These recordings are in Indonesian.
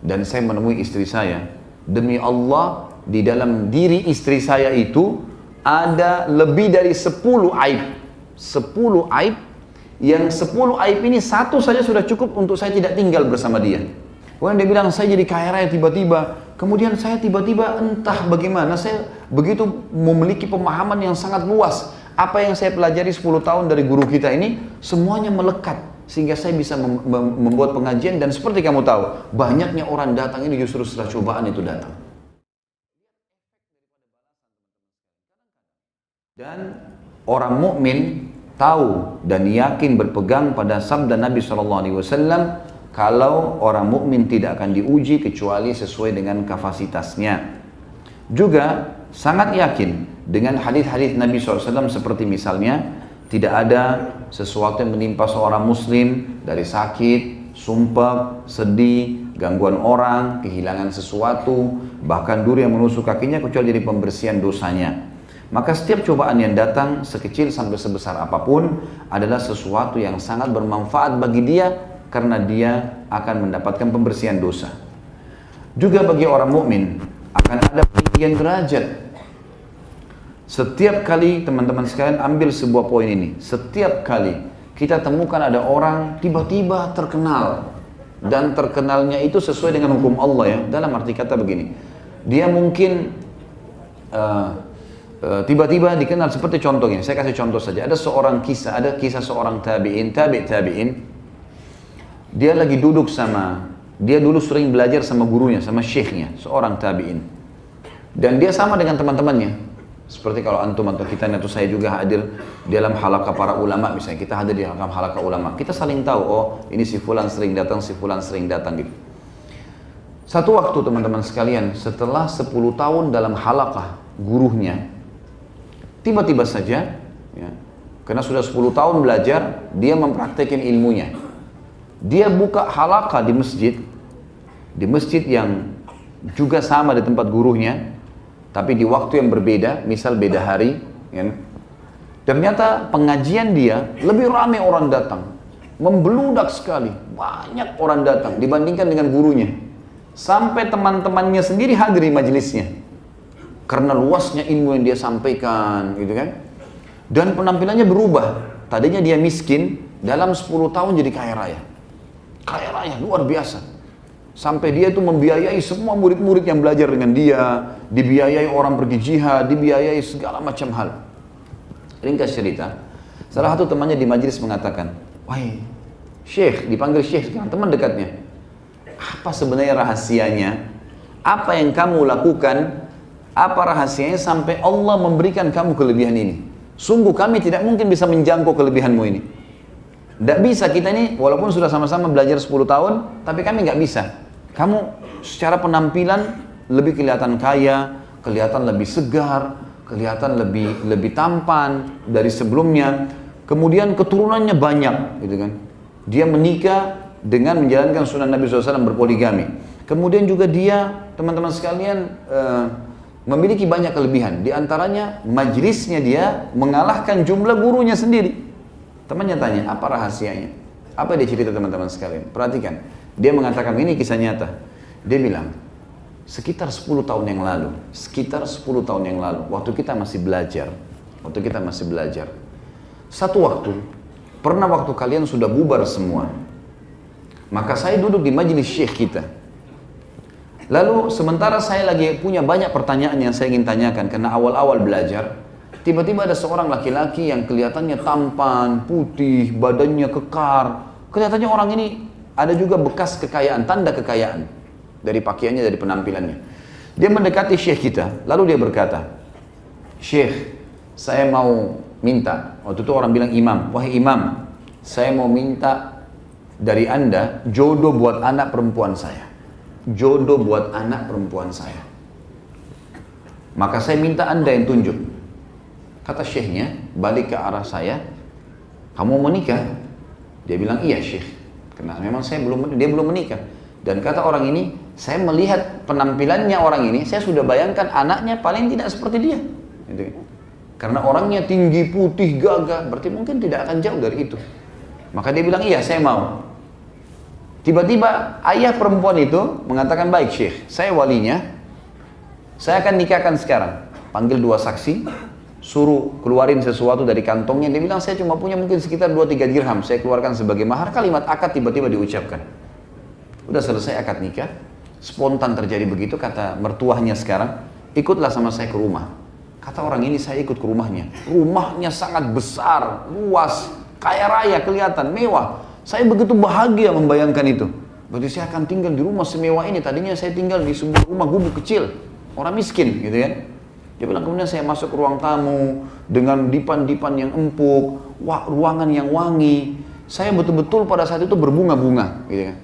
dan saya menemui istri saya, demi Allah di dalam diri istri saya itu ada lebih dari 10 aib. 10 aib, yang 10 aib ini satu saja sudah cukup untuk saya tidak tinggal bersama dia. Kemudian dia bilang, saya jadi kaya raya tiba-tiba. Kemudian saya tiba-tiba entah bagaimana, saya begitu memiliki pemahaman yang sangat luas. Apa yang saya pelajari 10 tahun dari guru kita ini, semuanya melekat. Sehingga saya bisa membuat pengajian, dan seperti kamu tahu, banyaknya orang datang ini justru setelah cobaan itu datang. Dan orang mukmin tahu dan yakin berpegang pada sabda Nabi SAW, kalau orang mukmin tidak akan diuji kecuali sesuai dengan kapasitasnya. Juga sangat yakin dengan hadis-hadis Nabi SAW seperti misalnya, tidak ada sesuatu yang menimpa seorang muslim dari sakit, sumpah, sedih, gangguan orang, kehilangan sesuatu, bahkan duri yang menusuk kakinya kecuali jadi pembersihan dosanya. Maka setiap cobaan yang datang, sekecil sampai sebesar apapun, adalah sesuatu yang sangat bermanfaat bagi dia, karena dia akan mendapatkan pembersihan dosa. Juga bagi orang mukmin akan ada peninggian derajat. Setiap kali teman-teman sekalian ambil sebuah poin ini, setiap kali kita temukan ada orang tiba-tiba terkenal, dan terkenalnya itu sesuai dengan hukum Allah ya. Dalam arti kata begini, dia mungkin tiba-tiba dikenal, seperti contohnya, saya kasih contoh saja. Ada kisah seorang tabi'in, dia lagi duduk dia dulu sering belajar sama gurunya, sama syekhnya, seorang tabi'in. Dan dia sama dengan teman-temannya. Seperti kalau antum atau kita atau saya juga hadir di dalam halaqah para ulama, misalnya kita hadir di halaqah ulama, kita saling tahu, oh ini si fulan sering datang, si fulan sering datang gitu. Satu waktu teman-teman sekalian, setelah 10 tahun dalam halaqah gurunya, tiba-tiba saja, ya, karena sudah 10 tahun belajar, dia mempraktekkan ilmunya. Dia buka halaqah di masjid yang juga sama di tempat gurunya, tapi di waktu yang berbeda, misal beda hari. Ya. Ternyata pengajian dia lebih ramai orang datang, membeludak sekali, banyak orang datang dibandingkan dengan gurunya. Sampai teman-temannya sendiri hadir di majelisnya, karena luasnya ilmu yang dia sampaikan, gitu kan. Dan penampilannya berubah. Tadinya dia miskin, dalam 10 tahun jadi kaya raya. Kaya raya, luar biasa. Sampai dia itu membiayai semua murid-murid yang belajar dengan dia, dibiayai orang pergi jihad, dibiayai segala macam hal. Ringkas cerita, salah satu temannya di majelis mengatakan, wahai syekh, dipanggil syekh sekarang, teman dekatnya, apa sebenarnya rahasianya? Apa yang kamu lakukan? Apa rahasianya sampai Allah memberikan kamu kelebihan ini? Sungguh kami tidak mungkin bisa menjangkau kelebihanmu ini. Tidak bisa kita ini, walaupun sudah sama-sama belajar 10 tahun, tapi kami nggak bisa. Kamu secara penampilan lebih kelihatan kaya, kelihatan lebih segar, kelihatan lebih tampan dari sebelumnya. Kemudian keturunannya banyak, gitu kan. Dia menikah dengan menjalankan sunnah Nabi SAW berpoligami. Kemudian juga dia, teman-teman sekalian, memiliki banyak kelebihan. Di antaranya majlisnya dia mengalahkan jumlah gurunya sendiri. Temannya tanya, apa rahasianya? Apa dia cerita teman-teman sekalian? Perhatikan, dia mengatakan ini kisah nyata. Dia bilang, sekitar 10 tahun yang lalu, waktu kita masih belajar, satu waktu, pernah waktu kalian sudah bubar semua, maka saya duduk di majelis syekh kita. Lalu sementara saya lagi punya banyak pertanyaan yang saya ingin tanyakan, karena awal-awal belajar, tiba-tiba ada seorang laki-laki yang kelihatannya tampan, putih, badannya kekar. Kelihatannya orang ini ada juga bekas kekayaan, tanda kekayaan dari pakaiannya, dari penampilannya. Dia mendekati syekh kita, lalu dia berkata, syekh, saya mau minta, waktu itu orang bilang imam, wahai imam, saya mau minta dari anda jodoh buat anak perempuan saya. Jodoh buat anak perempuan saya. Maka saya minta anda yang tunjuk. Kata syekhnya, balik ke arah saya, kamu mau menikah? Dia bilang, iya syekh. Karena memang dia belum menikah. Dan kata orang ini, saya melihat penampilannya orang ini, saya sudah bayangkan anaknya paling tidak seperti dia. Gitu. Karena orangnya tinggi, putih, gagah, berarti mungkin tidak akan jauh dari itu. Maka dia bilang, iya saya mau. Tiba-tiba ayah perempuan itu mengatakan, baik Syekh, saya walinya, saya akan nikahkan sekarang. Panggil 2 saksi, suruh keluarin sesuatu dari kantongnya. Dia bilang, saya cuma punya mungkin sekitar 2-3 dirham, saya keluarkan sebagai mahar. Kalimat akad tiba-tiba diucapkan. Udah selesai akad nikah, spontan terjadi begitu, kata mertuahnya sekarang, ikutlah sama saya ke rumah. Kata orang ini, saya ikut ke rumahnya. Rumahnya sangat besar, luas, kaya raya, kelihatan, mewah. Saya begitu bahagia membayangkan itu. Berarti saya akan tinggal di rumah semewah ini. Tadinya saya tinggal di sebuah rumah gubuk kecil, orang miskin gitu kan. Dia bilang, kemudian saya masuk ke ruang tamu dengan dipan-dipan yang empuk, ruangan yang wangi. Saya betul-betul pada saat itu berbunga-bunga gitu kan.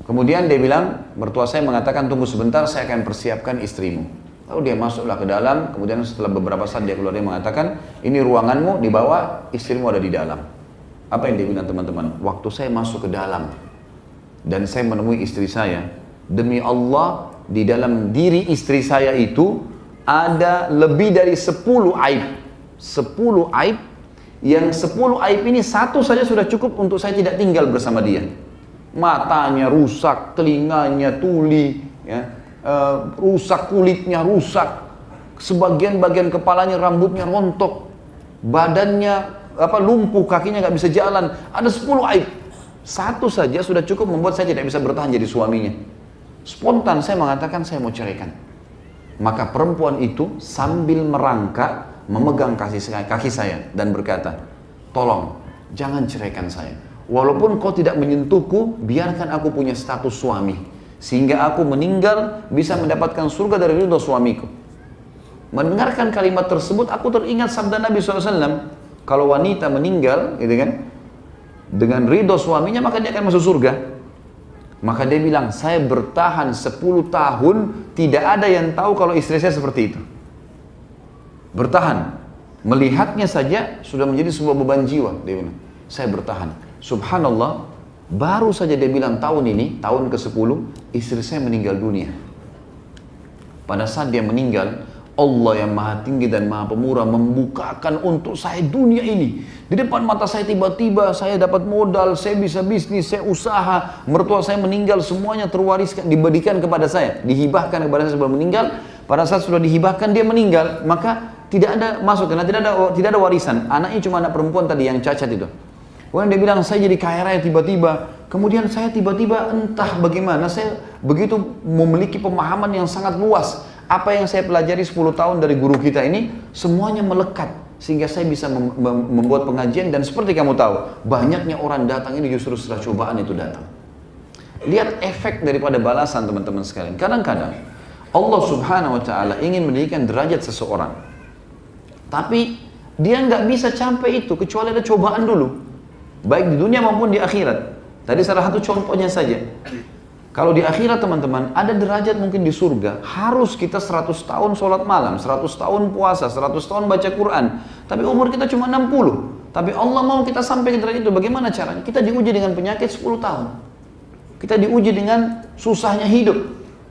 Kemudian dia bilang, mertua saya mengatakan, tunggu sebentar, saya akan persiapkan istrimu. Lalu dia masuklah ke dalam, kemudian setelah beberapa saat dia keluar, dia mengatakan, ini ruanganmu, di bawah, istrimu ada di dalam. Apa yang dia bilang teman-teman? Waktu saya masuk ke dalam, dan saya menemui istri saya, demi Allah, di dalam diri istri saya itu, ada lebih dari 10 aib. 10 aib, yang 10 aib ini satu saja sudah cukup untuk saya tidak tinggal bersama dia. Matanya rusak, telinganya tuli, ya, rusak kulitnya rusak, sebagian bagian kepalanya rambutnya rontok, badannya lumpuh, kakinya nggak bisa jalan. Ada 10 aib. Satu saja sudah cukup membuat saya tidak bisa bertahan jadi suaminya. Spontan saya mengatakan saya mau ceraikan. Maka perempuan itu sambil merangkak memegang kaki saya dan berkata, tolong jangan ceraikan saya. Walaupun kau tidak menyentuhku, biarkan aku punya status suami, sehingga aku meninggal bisa mendapatkan surga dari ridho suamiku. Mendengarkan kalimat tersebut, aku teringat sabda Nabi SAW, kalau wanita meninggal, gitu kan, dengan ridho suaminya, maka dia akan masuk surga. Maka dia bilang, saya bertahan 10 tahun, tidak ada yang tahu kalau istri saya seperti itu. Bertahan. Melihatnya saja sudah menjadi sebuah beban jiwa, dia bilang. Saya bertahan. Subhanallah, baru saja dia bilang tahun ini, tahun ke-10, istri saya meninggal dunia. Pada saat dia meninggal, Allah yang maha tinggi dan maha pemurah membukakan untuk saya dunia ini. Di depan mata saya tiba-tiba saya dapat modal, saya bisa bisnis, saya usaha. Mertua saya meninggal, semuanya terwariskan, diberikan kepada saya, dihibahkan kepada saya sebelum meninggal. Pada saat sudah dihibahkan dia meninggal, maka tidak ada masuk, karena tidak ada warisan. Anaknya cuma anak perempuan tadi yang cacat itu. Kemudian dia bilang, saya jadi kaya raya tiba-tiba. Kemudian saya tiba-tiba entah bagaimana, saya begitu memiliki pemahaman yang sangat luas. Apa yang saya pelajari 10 tahun dari guru kita ini, semuanya melekat. Sehingga saya bisa membuat pengajian, dan seperti kamu tahu, banyaknya orang datang ini justru setelah cobaan itu datang. Lihat efek daripada balasan teman-teman sekalian. Kadang-kadang, Allah subhanahu wa ta'ala ingin meninggikan derajat seseorang. Tapi, dia nggak bisa sampai itu, kecuali ada cobaan dulu. Baik di dunia maupun di akhirat. Tadi salah satu contohnya saja. Kalau di akhirat teman-teman, ada derajat mungkin di surga, harus kita 100 tahun sholat malam, 100 tahun puasa, 100 tahun baca Quran. Tapi umur kita cuma 60. Tapi Allah mau kita sampai ke derajat itu, bagaimana caranya? Kita diuji dengan penyakit 10 tahun. Kita diuji dengan susahnya hidup.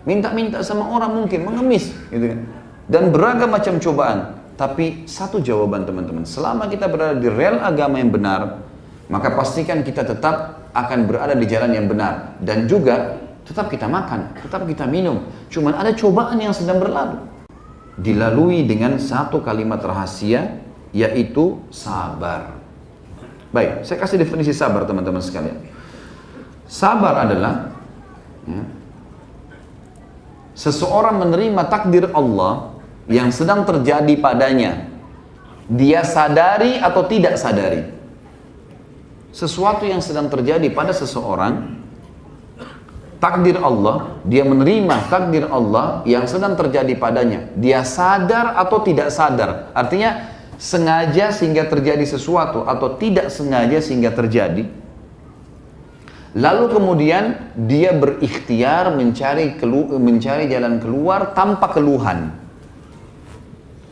Minta-minta sama orang mungkin, mengemis. Gitu kan. Dan beragam macam cobaan. Tapi satu jawaban teman-teman, selama kita berada di rel agama yang benar, maka pastikan kita tetap akan berada di jalan yang benar. Dan juga tetap kita makan, tetap kita minum. Cuman ada cobaan yang sedang berlalu. Dilalui dengan satu kalimat rahasia, yaitu sabar. Baik, saya kasih definisi sabar teman-teman sekalian. Sabar adalah seseorang menerima takdir Allah yang sedang terjadi padanya. Dia sadari atau tidak sadari. Sesuatu yang sedang terjadi pada seseorang, takdir Allah, dia menerima takdir Allah yang sedang terjadi padanya. Dia sadar atau tidak sadar. Artinya sengaja sehingga terjadi sesuatu atau tidak sengaja sehingga terjadi. Lalu kemudian dia berikhtiar mencari jalan keluar tanpa keluhan.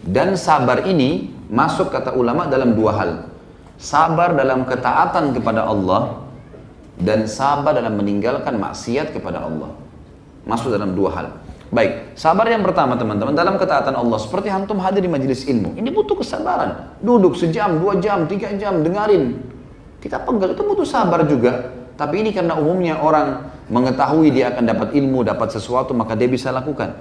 Dan sabar ini masuk kata ulama dalam 2 hal. Sabar dalam ketaatan kepada Allah dan sabar dalam meninggalkan maksiat kepada Allah. Masuk dalam 2 hal. Baik, sabar yang pertama teman-teman dalam ketaatan Allah, seperti antum hadir di majelis ilmu. Ini butuh kesabaran. Duduk sejam, 2 jam, 3 jam dengarin. Kita pegal, itu butuh sabar juga. Tapi ini karena umumnya orang mengetahui dia akan dapat ilmu, dapat sesuatu, maka dia bisa lakukan.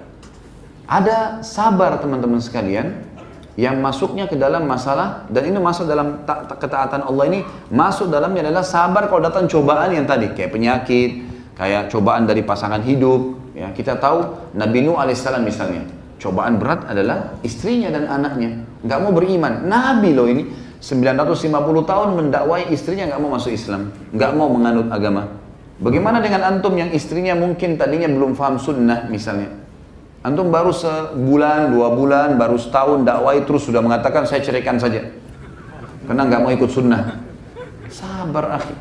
Ada sabar teman-teman sekalian, yang masuknya ke dalam masalah, dan ini masuk dalam ketaatan Allah ini, masuk dalamnya adalah sabar kalau datang cobaan yang tadi, kayak penyakit, kayak cobaan dari pasangan hidup. Ya, kita tahu Nabi Nuh alaihissalam misalnya, cobaan berat adalah istrinya dan anaknya, nggak mau beriman. Nabi loh ini, 950 tahun mendakwai istrinya nggak mau masuk Islam, nggak mau menganut agama. Bagaimana dengan antum yang istrinya mungkin tadinya belum paham sunnah misalnya? Antum baru sebulan, 2 bulan, baru setahun dakwai terus sudah mengatakan saya ceraikan saja karena nggak mau ikut sunnah. Sabar akhi.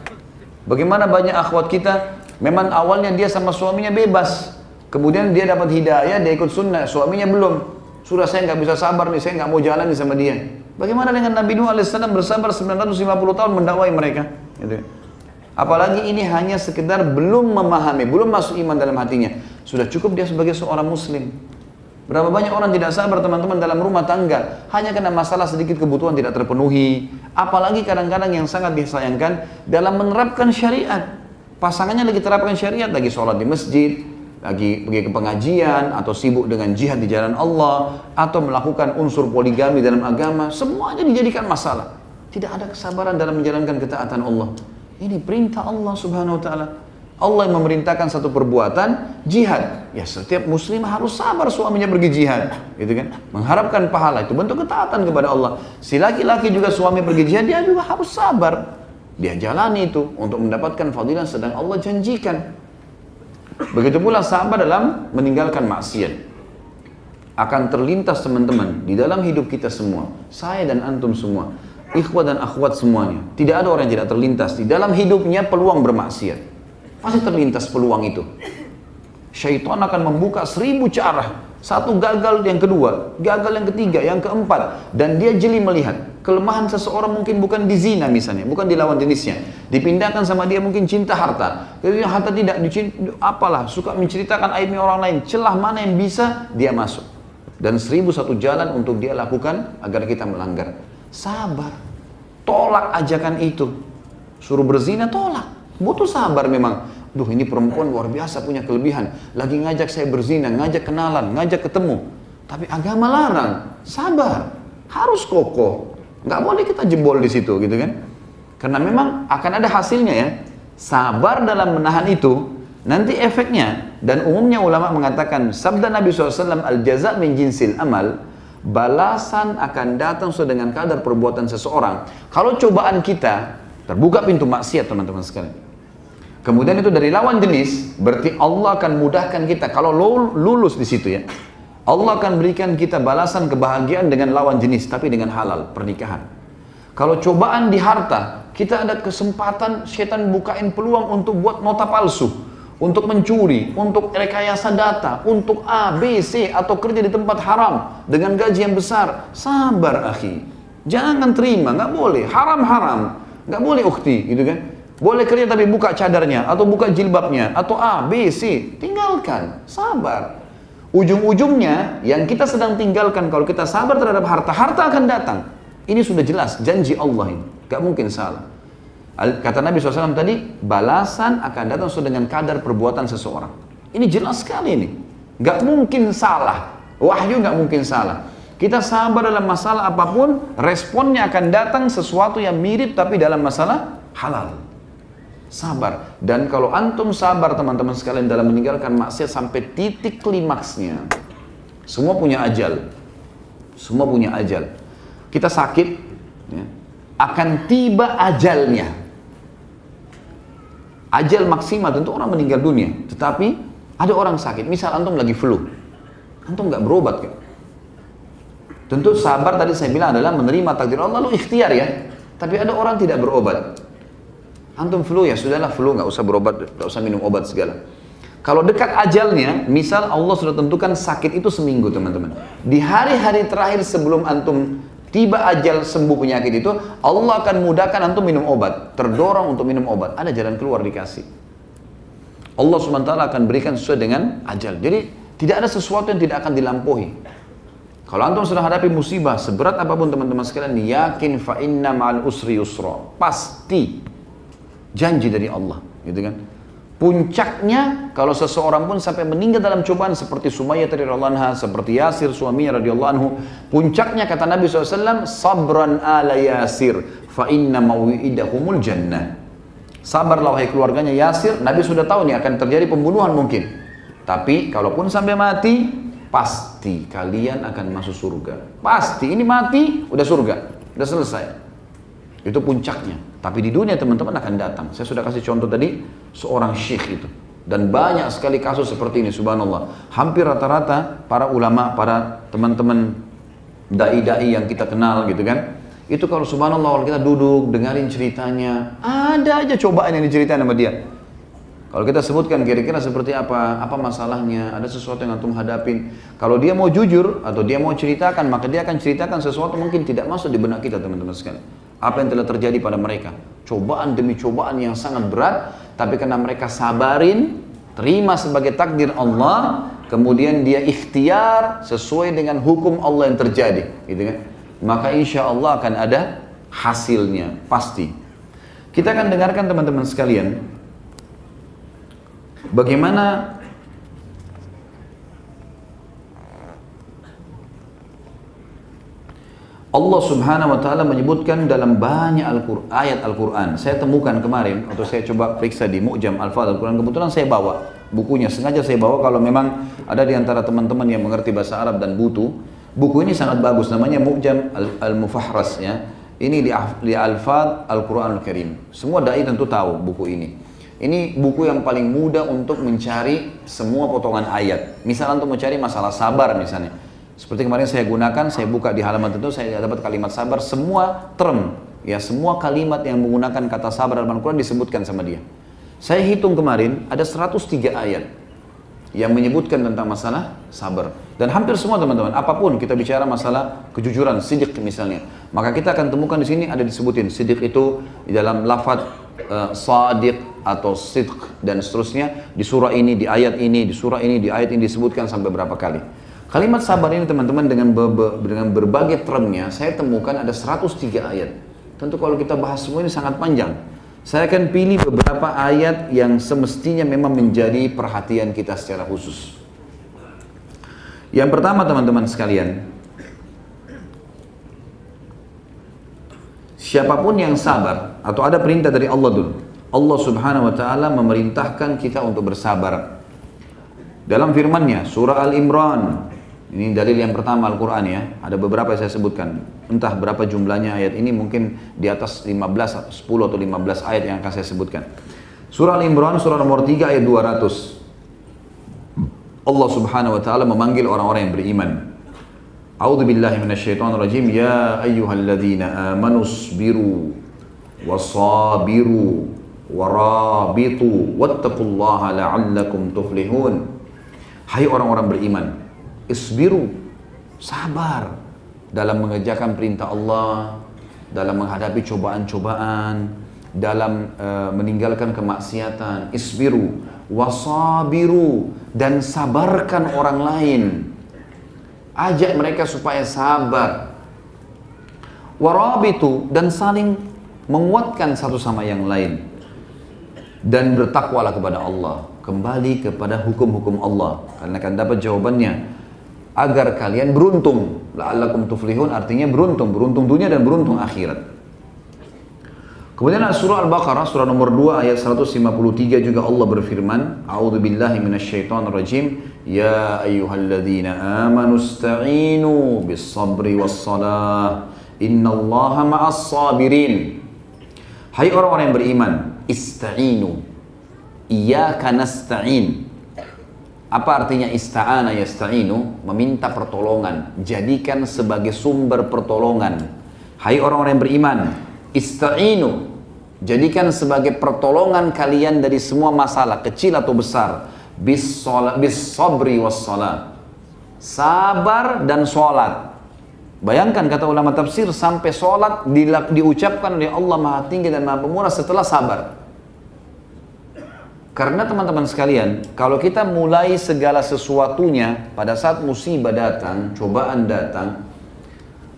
Bagaimana banyak akhwat kita, memang awalnya dia sama suaminya bebas, kemudian dia dapat hidayah, dia ikut sunnah, suaminya belum. Sudah saya nggak bisa sabar nih, saya nggak mau jalan nih sama dia. Bagaimana dengan Nabi Nuh alaihissalam bersabar 950 tahun mendakwai mereka? Gitu. Apalagi ini hanya sekedar belum memahami, belum masuk iman dalam hatinya. Sudah cukup dia sebagai seorang muslim. Berapa banyak orang tidak sabar teman-teman dalam rumah tangga, hanya karena masalah sedikit kebutuhan tidak terpenuhi. Apalagi kadang-kadang yang sangat disayangkan dalam menerapkan syariat. Pasangannya lagi terapkan syariat, lagi sholat di masjid, lagi pergi ke pengajian, atau sibuk dengan jihad di jalan Allah, atau melakukan unsur poligami dalam agama, semuanya dijadikan masalah. Tidak ada kesabaran dalam menjalankan ketaatan Allah. Ini perintah Allah subhanahu wa ta'ala. Allah yang memerintahkan satu perbuatan, jihad. Ya setiap muslim harus sabar suaminya pergi jihad. Gitu kan? Mengharapkan pahala, itu bentuk ketaatan kepada Allah. Si laki-laki juga suami pergi jihad, dia juga harus sabar. Dia jalani itu untuk mendapatkan fadilah sedang Allah janjikan. Begitu pula sabar dalam meninggalkan maksiat. Akan terlintas teman-teman di dalam hidup kita semua, saya dan antum semua, ikhwat dan akhwat semuanya. Tidak ada orang yang tidak terlintas di dalam hidupnya peluang bermaksiat. Pasti terlintas peluang itu. Syaitan akan membuka 1000 cara. Satu gagal, yang kedua, gagal yang ketiga, yang keempat. Dan dia jeli melihat kelemahan seseorang mungkin bukan di zina misalnya, bukan di lawan jenisnya. Dipindahkan sama dia mungkin cinta harta. Jadi harta tidak apalah, suka menceritakan aibnya orang lain. Celah mana yang bisa, dia masuk. Dan 1001 jalan untuk dia lakukan agar kita melanggar. Sabar, tolak ajakan itu. Suruh berzina, tolak. Butuh sabar memang. Duh, ini perempuan luar biasa punya kelebihan. Lagi ngajak saya berzina, ngajak kenalan, ngajak ketemu. Tapi agama larang. Sabar, harus kokoh. Nggak boleh kita jebol di situ, gitu kan? Karena memang akan ada hasilnya ya. Sabar dalam menahan itu, nanti efeknya. Dan umumnya ulama mengatakan, sabda Nabi SAW, al-jaza' min jinsil amal, balasan akan datang sesuai dengan kadar perbuatan seseorang. Kalau cobaan kita, terbuka pintu maksiat teman-teman sekalian. Kemudian itu dari lawan jenis, berarti Allah akan mudahkan kita. Kalau lulus di situ ya, Allah akan berikan kita balasan kebahagiaan dengan lawan jenis, tapi dengan halal, pernikahan. Kalau cobaan di harta, kita ada kesempatan setan bukain peluang untuk buat nota palsu, untuk mencuri, untuk rekayasa data, untuk A, B, C, atau kerja di tempat haram dengan gaji yang besar. Sabar akhi, jangan terima, nggak boleh, haram-haram, nggak boleh ukhti, gitu kan? Boleh kerja tapi buka cadarnya, atau buka jilbabnya, atau A, B, C, tinggalkan, sabar. Ujung-ujungnya yang kita sedang tinggalkan, kalau kita sabar terhadap harta, harta akan datang. Ini sudah jelas, janji Allah ini, gak mungkin salah. Kata Nabi SAW tadi, balasan akan datang sesuai dengan kadar perbuatan seseorang. Ini jelas sekali ini, gak mungkin salah. Wahyu gak mungkin salah. Kita sabar dalam masalah apapun, responnya akan datang sesuatu yang mirip tapi dalam masalah halal. Sabar. Dan kalau antum sabar teman-teman sekalian dalam meninggalkan maksiat sampai titik klimaksnya, semua punya ajal. Semua punya ajal. Kita sakit ya, akan tiba ajalnya. Ajal maksimal tentu orang meninggal dunia. Tetapi ada orang sakit, misal antum lagi flu, antum nggak berobat kan? Tentu sabar tadi saya bilang adalah menerima takdir Allah, lalu ikhtiar ya. Tapi ada orang tidak berobat. Antum flu ya sudahlah, flu nggak usah berobat, nggak usah minum obat segala. Kalau dekat ajalnya, misal Allah sudah tentukan sakit itu seminggu teman-teman. Di hari-hari terakhir sebelum antum tiba ajal sembuh penyakit itu, Allah akan mudahkan antum minum obat, terdorong untuk minum obat. Ada jalan keluar dikasih. Allah SWT akan berikan sesuai dengan ajal. Jadi tidak ada sesuatu yang tidak akan dilampaui. Kalau antum sudah hadapi musibah seberat apapun teman-teman sekalian, yakin fa inna ma'al usri yusra. Pasti janji dari Allah, gitu kan. Puncaknya kalau seseorang pun sampai meninggal dalam cobaan seperti Sumayyah radhiyallahu anha, seperti Yasir suaminya radhiyallahu anhu, puncaknya kata Nabi SAW, sabran ala Yasir, fa inna mau'idahumul jannah. Sabarlah wahai keluarganya Yasir, Nabi sudah tahu nih akan terjadi pembunuhan mungkin. Tapi kalaupun sampai mati, pasti kalian akan masuk surga. Pasti, ini mati, udah surga, udah selesai. Itu puncaknya. Tapi di dunia teman-teman akan datang. Saya sudah kasih contoh tadi, seorang syekh itu. Dan banyak sekali kasus seperti ini, subhanallah. Hampir rata-rata para ulama, para teman-teman da'i-da'i yang kita kenal gitu kan. Itu kalau subhanallah, kalau kita duduk, dengarin ceritanya, ada aja cobaan yang diceritain sama dia. Kalau kita sebutkan kira-kira seperti apa masalahnya, ada sesuatu yang antum hadapin. Kalau dia mau jujur, atau dia mau ceritakan, maka dia akan ceritakan sesuatu mungkin tidak masuk di benak kita teman-teman sekalian. Apa yang telah terjadi pada mereka. Cobaan demi cobaan yang sangat berat, tapi karena mereka sabarin, terima sebagai takdir Allah, kemudian dia ikhtiar sesuai dengan hukum Allah yang terjadi, gitu kan? Maka insya Allah akan ada hasilnya, pasti. Kita akan dengarkan teman-teman sekalian, bagaimana Allah subhanahu wa ta'ala menyebutkan dalam banyak ayat Al-Quran. Saya temukan kemarin, atau saya coba periksa di Mu'jam Al-Fadh Al-Quran. Kebetulan saya bawa bukunya, sengaja saya bawa kalau memang ada di antara teman-teman yang mengerti bahasa Arab dan butuh. Buku ini sangat bagus, namanya Mu'jam Al-Mufahras ya. Ini di Al-Fadh Al-Quran Al-Karim. Semua da'i tentu tahu buku ini. Ini buku yang paling mudah untuk mencari semua potongan ayat. Misalnya untuk mencari masalah sabar misalnya. Seperti kemarin saya gunakan, saya buka di halaman tentu, saya dapat kalimat sabar, semua term, ya semua kalimat yang menggunakan kata sabar dalam Al-Quran disebutkan sama dia. Saya hitung kemarin, ada 103 ayat yang menyebutkan tentang masalah sabar. Dan hampir semua teman-teman, apapun kita bicara masalah kejujuran, sidq misalnya, maka kita akan temukan di sini ada disebutin. Sidq itu di dalam lafaz sadiq atau sidq dan seterusnya, di surah ini, di ayat ini, di surah ini, di ayat ini disebutkan sampai berapa kali. Kalimat sabar ini teman-teman dengan berbagai termnya, saya temukan ada 103 ayat. Tentu kalau kita bahas semua ini sangat panjang. Saya akan pilih beberapa ayat yang semestinya memang menjadi perhatian kita secara khusus. Yang pertama teman-teman sekalian, siapapun yang sabar, atau ada perintah dari Allah dulu. Allah subhanahu wa ta'ala memerintahkan kita untuk bersabar. Dalam firman-Nya, surah Al-Imran, ini dalil yang pertama Al-Quran ya, ada beberapa yang saya sebutkan, entah berapa jumlahnya ayat ini, mungkin di atas 15, 10 atau 15 ayat yang akan saya sebutkan. Surah Al-Imran, surah nomor 3 ayat 200. Allah subhanahu wa ta'ala memanggil orang-orang yang beriman. A'udzu billahi minasyaitonir rajim. Ya ayyuhalladzina amanu sabiru wasabiru warabitu wattaqullaha la'allakum tuflihun. Hai orang-orang beriman, isbiru, sabar dalam mengerjakan perintah Allah, dalam menghadapi cobaan-cobaan, dalam meninggalkan kemaksiatan. Isbiru, wasabiru, dan sabarkan orang lain. Ajak mereka supaya sabar. Warabitu, dan saling menguatkan satu sama yang lain. Dan bertakwalah kepada Allah, kembali kepada hukum-hukum Allah, karena akan dapat jawabannya. Agar kalian beruntung, la'allakum tuflihun, artinya beruntung dunia dan beruntung akhirat. Kemudian surah Al-Baqarah, surah nomor 2 ayat 153 juga Allah berfirman, A'udzu billahi minasyaitonir rajim, ya ayyuhalladzina amanu ista'inu bis-sabri was-salah, innallaha ma'as sabirin. Hai orang-orang yang beriman, ista'inu, iyyaka nasta'in. Apa artinya ista'ana yasta'inu? Meminta pertolongan, jadikan sebagai sumber pertolongan. Hai orang-orang yang beriman, ista'inu, jadikan sebagai pertolongan kalian dari semua masalah, kecil atau besar. Bis sabri was salat, sabar dan sholat. Bayangkan kata ulama tafsir, sampai sholat diucapkan oleh Allah Maha Tinggi dan Maha Pemurah setelah sabar. Karena teman-teman sekalian, kalau kita mulai segala sesuatunya pada saat musibah datang, cobaan datang,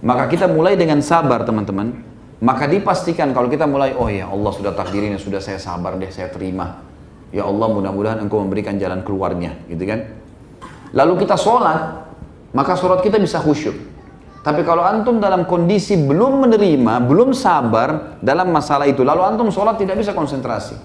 maka kita mulai dengan sabar teman-teman. Maka dipastikan kalau kita mulai, oh ya Allah sudah takdirin, sudah saya sabar deh, saya terima. Ya Allah mudah-mudahan engkau memberikan jalan keluarnya, gitu kan. Lalu kita sholat, maka sholat kita bisa khusyuk. Tapi kalau antum dalam kondisi belum menerima, belum sabar dalam masalah itu, lalu antum sholat tidak bisa konsentrasi.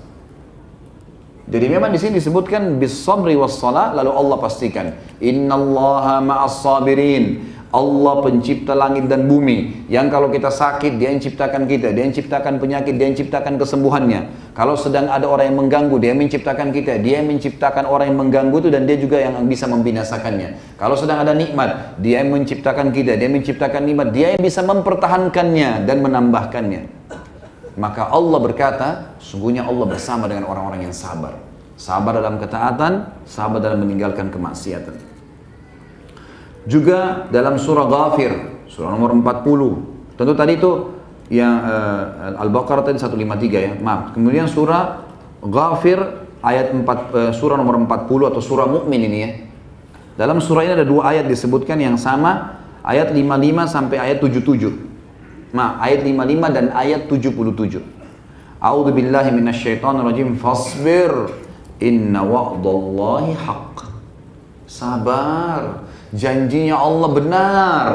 Jadi memang di sini disebutkan bis sabri was shalah, lalu Allah pastikan innallaha ma'as sabirin. Allah pencipta langit dan bumi, yang kalau kita sakit dia yang ciptakan kita, dia yang ciptakan penyakit, dia yang ciptakan kesembuhannya. Kalau sedang ada orang yang mengganggu, dia yang menciptakan kita, dia yang menciptakan orang yang mengganggu itu, dan dia juga yang bisa membinasakannya. Kalau sedang ada nikmat, dia yang menciptakan kita, dia yang menciptakan nikmat, dia yang bisa mempertahankannya dan menambahkannya. Maka Allah berkata, sungguhnya Allah bersama dengan orang-orang yang sabar. Sabar dalam ketaatan, sabar dalam meninggalkan kemaksiatan. Juga dalam surah Ghafir, surah nomor 40. Tentu tadi itu yang Al-Baqarah tadi 153 ya, maaf. Kemudian surah Ghafir ayat 4, surah nomor 40 atau surah Mukmin ini ya. Dalam surah ini ada dua ayat disebutkan yang sama, ayat 55 sampai ayat 77. Maaf, ayat 55 dan ayat 77. A'udzu billahi minasyaitonir rajim. Fasbir inna wa'dallahi haqq. Sabar. Janjinya Allah benar.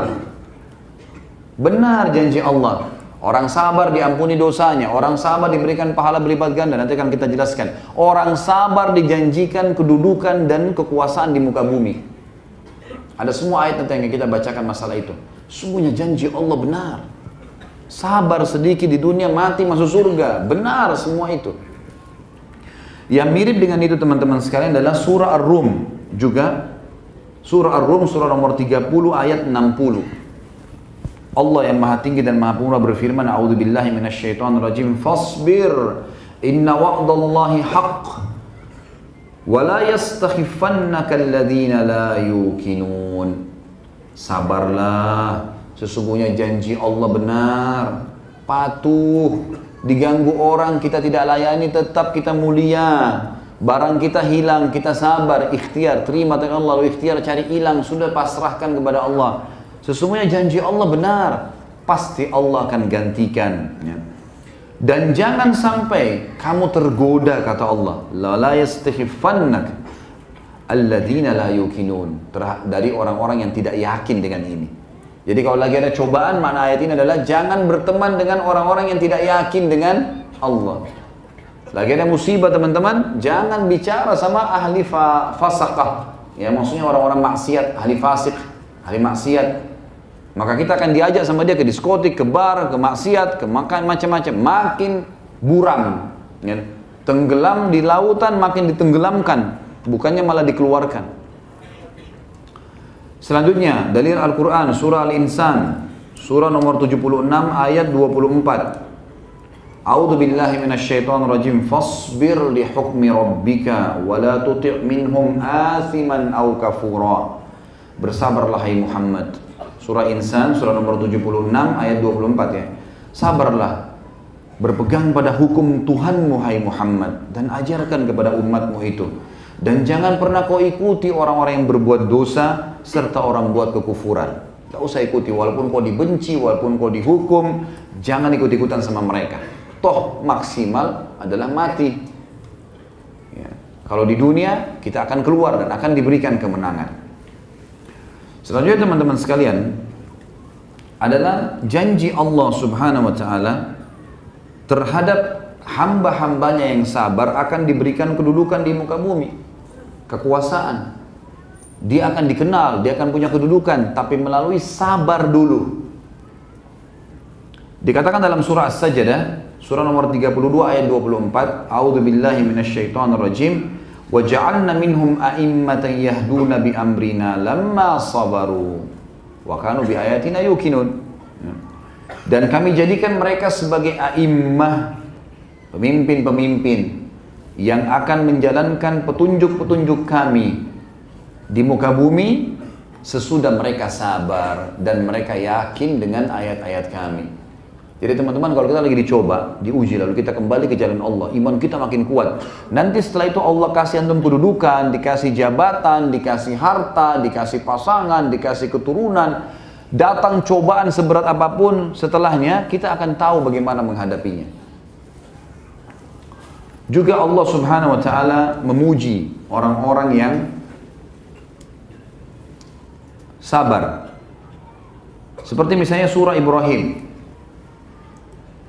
Benar janji Allah. Orang sabar diampuni dosanya. Orang sabar diberikan pahala berlipat ganda. Nanti akan kita jelaskan. Orang sabar dijanjikan kedudukan dan kekuasaan di muka bumi. Ada semua ayat nanti yang kita bacakan masalah itu. Sungguhnya janji Allah benar. Sabar sedikit di dunia, mati masuk surga. Benar semua itu. Yang mirip dengan itu teman-teman sekalian adalah surah Ar-Rum. Juga surah Ar-Rum, surah nomor 30 ayat 60. Allah yang maha tinggi dan maha pemurah berfirman, A'udzu billahi minasyaitonir rajim. Fasbir inna wa'dallahi haqq wa la yastakhifannaka alladhina la yuqinun. Sabarlah, sesungguhnya janji Allah benar. Patuh, diganggu orang kita tidak layani, tetap kita mulia. Barang kita hilang, kita sabar, ikhtiar, terima dengan Allah, lalu ikhtiar cari hilang, sudah pasrahkan kepada Allah. Sesungguhnya janji Allah benar, pasti Allah akan gantikan. Ya. Dan jangan sampai kamu tergoda, kata Allah, la yastakhifannaka alladzina la yuqinun, dari orang-orang yang tidak yakin dengan ini. Jadi kalau lagi ada cobaan, makna ayat ini adalah jangan berteman dengan orang-orang yang tidak yakin dengan Allah. Lagi ada musibah teman-teman, jangan bicara sama ahli fasaqah. Ya, maksudnya orang-orang maksiat, ahli fasik, ahli maksiat. Maka kita akan diajak sama dia ke diskotik, ke bar, ke maksiat, ke makan macam-macam. Makin buram, ya. Tenggelam di lautan, makin ditenggelamkan, bukannya malah dikeluarkan. Selanjutnya, dalil Al-Quran, surah Al-Insan, surah nomor 76 ayat 24. A'udzu billahi minasyaitonir rajim. Fasbir li hukmi rabbika wa la tuti' minhum athiman aw kafura. Bersabarlah hai Muhammad. Surah Insan surah nomor 76 ayat 24 ya. Sabarlah, berpegang pada hukum Tuhanmu hai Muhammad, dan ajarkan kepada umatmu itu. Dan jangan pernah kau ikuti orang-orang yang berbuat dosa serta orang buat kekufuran. Tak usah ikuti, walaupun kau dibenci, walaupun kau dihukum, jangan ikut-ikutan sama mereka. Toh maksimal adalah mati. Ya. Kalau di dunia kita akan keluar dan akan diberikan kemenangan. Selanjutnya teman-teman sekalian adalah janji Allah Subhanahu wa taala terhadap hamba-hambanya yang sabar akan diberikan kedudukan di muka bumi, kekuasaan. Dia akan dikenal, dia akan punya kedudukan, tapi melalui sabar dulu. Dikatakan dalam surah As-Sajdah, surah nomor 32 ayat 24, A'udzu billahi minasyaitonir rajim, wa ja'alna minhum a'immatan yahduna bi amrina lamma sabaru wa kanu bi ayatina yuqinun. Dan kami jadikan mereka sebagai a'immah, pemimpin-pemimpin yang akan menjalankan petunjuk-petunjuk kami di muka bumi sesudah mereka sabar dan mereka yakin dengan ayat-ayat kami. Jadi teman-teman, kalau kita lagi dicoba, diuji, lalu kita kembali ke jalan Allah, iman kita makin kuat. Nanti setelah itu Allah kasih antum kedudukan, dikasih jabatan, dikasih harta, dikasih pasangan, dikasih keturunan. Datang cobaan seberat apapun, setelahnya kita akan tahu bagaimana menghadapinya. Juga Allah Subhanahu wa taala memuji orang-orang yang sabar. Seperti misalnya surah Ibrahim.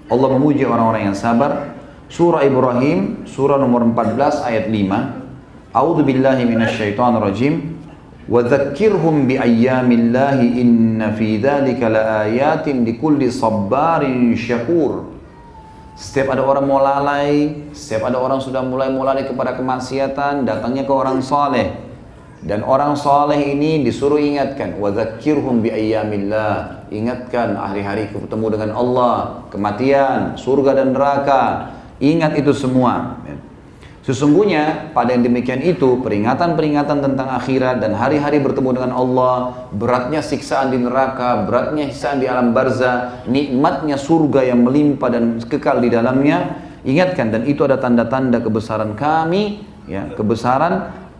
Allah memuji orang-orang yang sabar. Surah Ibrahim, surah nomor 14 ayat 5. A'udzu billahi minasyaitonir rajim. Wa dzakkirhum bi ayyamillahi inna fi dzalika laayatin likulli sabbarin syakur. Setiap ada orang mau lalai, setiap ada orang sudah mulai kepada kemaksiatan, datangnya ke orang saleh. Dan orang saleh ini disuruh ingatkan, wa dzakkirhum bi ayyamillah. Ingatkan hari-hari ketemu dengan Allah, kematian, surga dan neraka. Ingat itu semua. Sesungguhnya pada yang demikian itu, peringatan-peringatan tentang akhirat dan hari-hari bertemu dengan Allah, beratnya siksaan di neraka, beratnya siksaan di alam barzah, nikmatnya surga yang melimpah dan kekal di dalamnya. Ingatkan, dan itu ada tanda-tanda kebesaran kami, ya,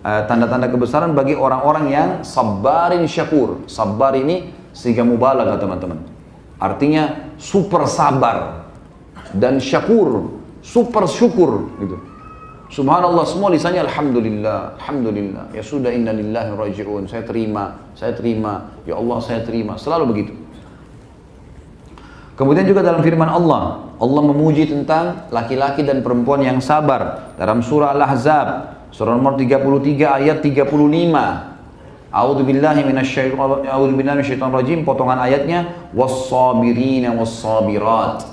tanda-tanda kebesaran bagi orang-orang yang sabarin syakur. Sabar ini sehingga mubalaghah teman-teman. Artinya super sabar dan syakur, super syukur gitu. Subhanallah, semua lisannya alhamdulillah, alhamdulillah. Ya sudah, inna lillahi raji'un. Saya terima. Ya Allah, saya terima. Selalu begitu. Kemudian juga dalam firman Allah, Allah memuji tentang laki-laki dan perempuan yang sabar dalam surah Al-Ahzab, surah nomor 33 ayat 35. A'udzu billahi minasyaitonir rajim, potongan ayatnya, was-sabirina was-sabirat.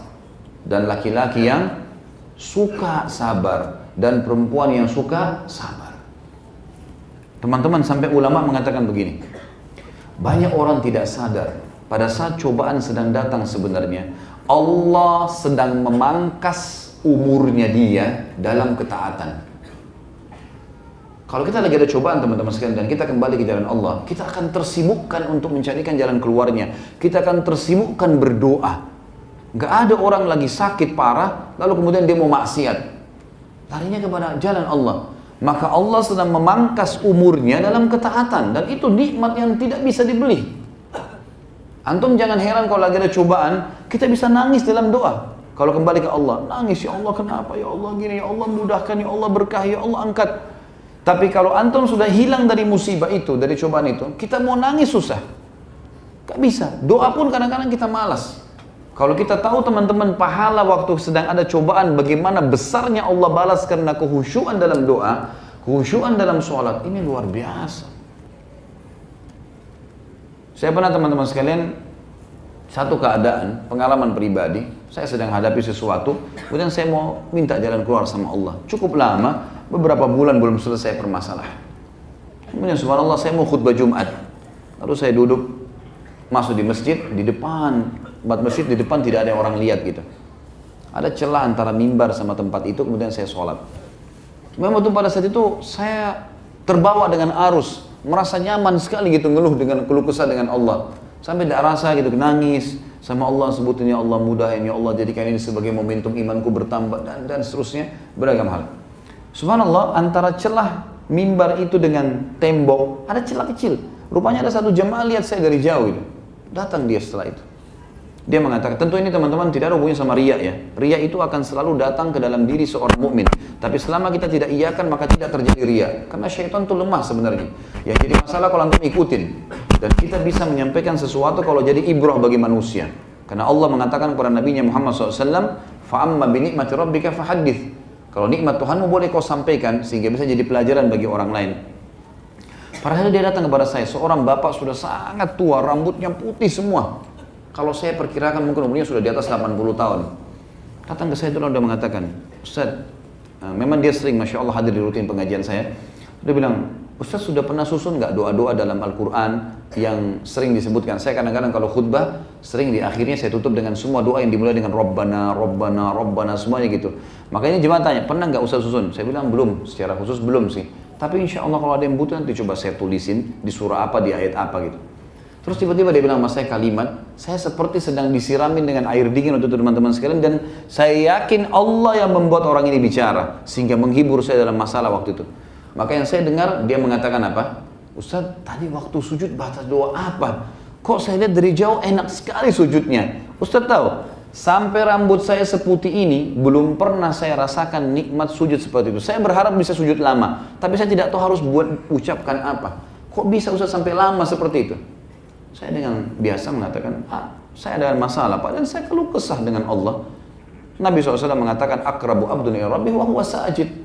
Dan laki-laki yang suka sabar dan perempuan yang suka sabar. Teman-teman, sampai ulama mengatakan begini, banyak orang tidak sadar pada saat cobaan sedang datang sebenarnya Allah sedang memangkas umurnya dia dalam ketaatan. Kalau kita lagi ada cobaan teman-teman sekalian dan kita kembali ke jalan Allah, kita akan tersibukkan untuk mencarikan jalan keluarnya. Kita akan tersibukkan berdoa. Gak ada orang lagi sakit parah lalu kemudian dia mau maksiat, larinya kepada jalan Allah. Maka Allah sedang memangkas umurnya dalam ketaatan, dan itu nikmat yang tidak bisa dibeli. Antum jangan heran kalau lagi ada cobaan kita bisa nangis dalam doa. Kalau kembali ke Allah, nangis, ya Allah kenapa, ya Allah gini, ya Allah mudahkan, ya Allah berkah, ya Allah angkat. Tapi kalau antum sudah hilang dari musibah itu, dari cobaan itu, kita mau nangis susah, gak bisa. Doa pun kadang-kadang kita malas. Kalau kita tahu teman-teman pahala waktu sedang ada cobaan, bagaimana besarnya Allah balas karena kehusyuan dalam doa, kehusyuan dalam sholat, ini luar biasa. Saya pernah teman-teman sekalian, satu keadaan, pengalaman pribadi, saya sedang hadapi sesuatu, kemudian saya mau minta jalan keluar sama Allah. Cukup lama, beberapa bulan belum selesai permasalahan. Kemudian subhanallah saya mau khutbah Jumat, lalu saya duduk, masuk di masjid, di depan, tempat masjid di depan tidak ada orang lihat gitu. Ada celah antara mimbar sama tempat itu, kemudian saya sholat. Memang pada saat itu saya terbawa dengan arus, merasa nyaman sekali gitu, ngeluh dengan keluh kesah dengan Allah. Sampai tidak rasa gitu, nangis sama Allah, sebutin ya Allah mudahin, ya Allah jadikan ini sebagai momentum imanku bertambah, dan seterusnya, beragam hal. Subhanallah, antara celah mimbar itu dengan tembok, ada celah kecil. Rupanya ada satu jemaah lihat saya dari jauh gitu. Datang dia setelah itu. Dia mengatakan, tentu ini teman-teman tidak ada hubungannya sama riya ya. Riya itu akan selalu datang ke dalam diri seorang mukmin. Tapi selama kita tidak iyakan maka tidak terjadi riya. Karena syaitan itu lemah sebenarnya. Yang jadi masalah kalau antum ikutin. Dan kita bisa menyampaikan sesuatu kalau jadi ibrah bagi manusia. Karena Allah mengatakan kepada Nabi Muhammad SAW, فَأَمَّا بِنِعْمَةِ رَبِّكَ فَحَدِّثْ. Kalau nikmat Tuhanmu boleh kau sampaikan sehingga bisa jadi pelajaran bagi orang lain. Padahal dia datang kepada saya, seorang bapak sudah sangat tua, rambutnya putih semua. Kalau saya perkirakan mungkin umurnya sudah di atas 80 tahun. Datang ke saya dulu dan mengatakan, Ustaz, memang dia sering Masya Allah hadir di rutin pengajian saya. Dia bilang, Ustaz sudah pernah susun nggak doa-doa dalam Al-Quran yang sering disebutkan? Saya kadang-kadang kalau khutbah, sering di akhirnya saya tutup dengan semua doa yang dimulai dengan Rabbana, Rabbana, Rabbana, semuanya gitu. Makanya jemaah tanya, pernah nggak Ustaz susun? Saya bilang belum, secara khusus belum sih. Tapi insya Allah kalau ada yang butuh nanti coba saya tulisin di surah apa, di ayat apa gitu. Terus tiba-tiba dia bilang sama saya kalimat, saya seperti sedang disiramin dengan air dingin untuk teman-teman sekalian, dan saya yakin Allah yang membuat orang ini bicara sehingga menghibur saya dalam masalah waktu itu. Maka yang saya dengar dia mengatakan apa? Ustaz, tadi waktu sujud baca doa apa? Kok saya lihat dari jauh enak sekali sujudnya. Ustaz tahu, sampai rambut saya seputih ini, belum pernah saya rasakan nikmat sujud seperti itu. Saya berharap bisa sujud lama, tapi saya tidak tahu harus ucapkan apa. Kok bisa Ustaz sampai lama seperti itu? Saya dengan biasa mengatakan, saya ada masalah, padahal saya keluh kesah dengan Allah. Nabi SAW mengatakan, akrabu abdun ila rabbih wa huwa sajid.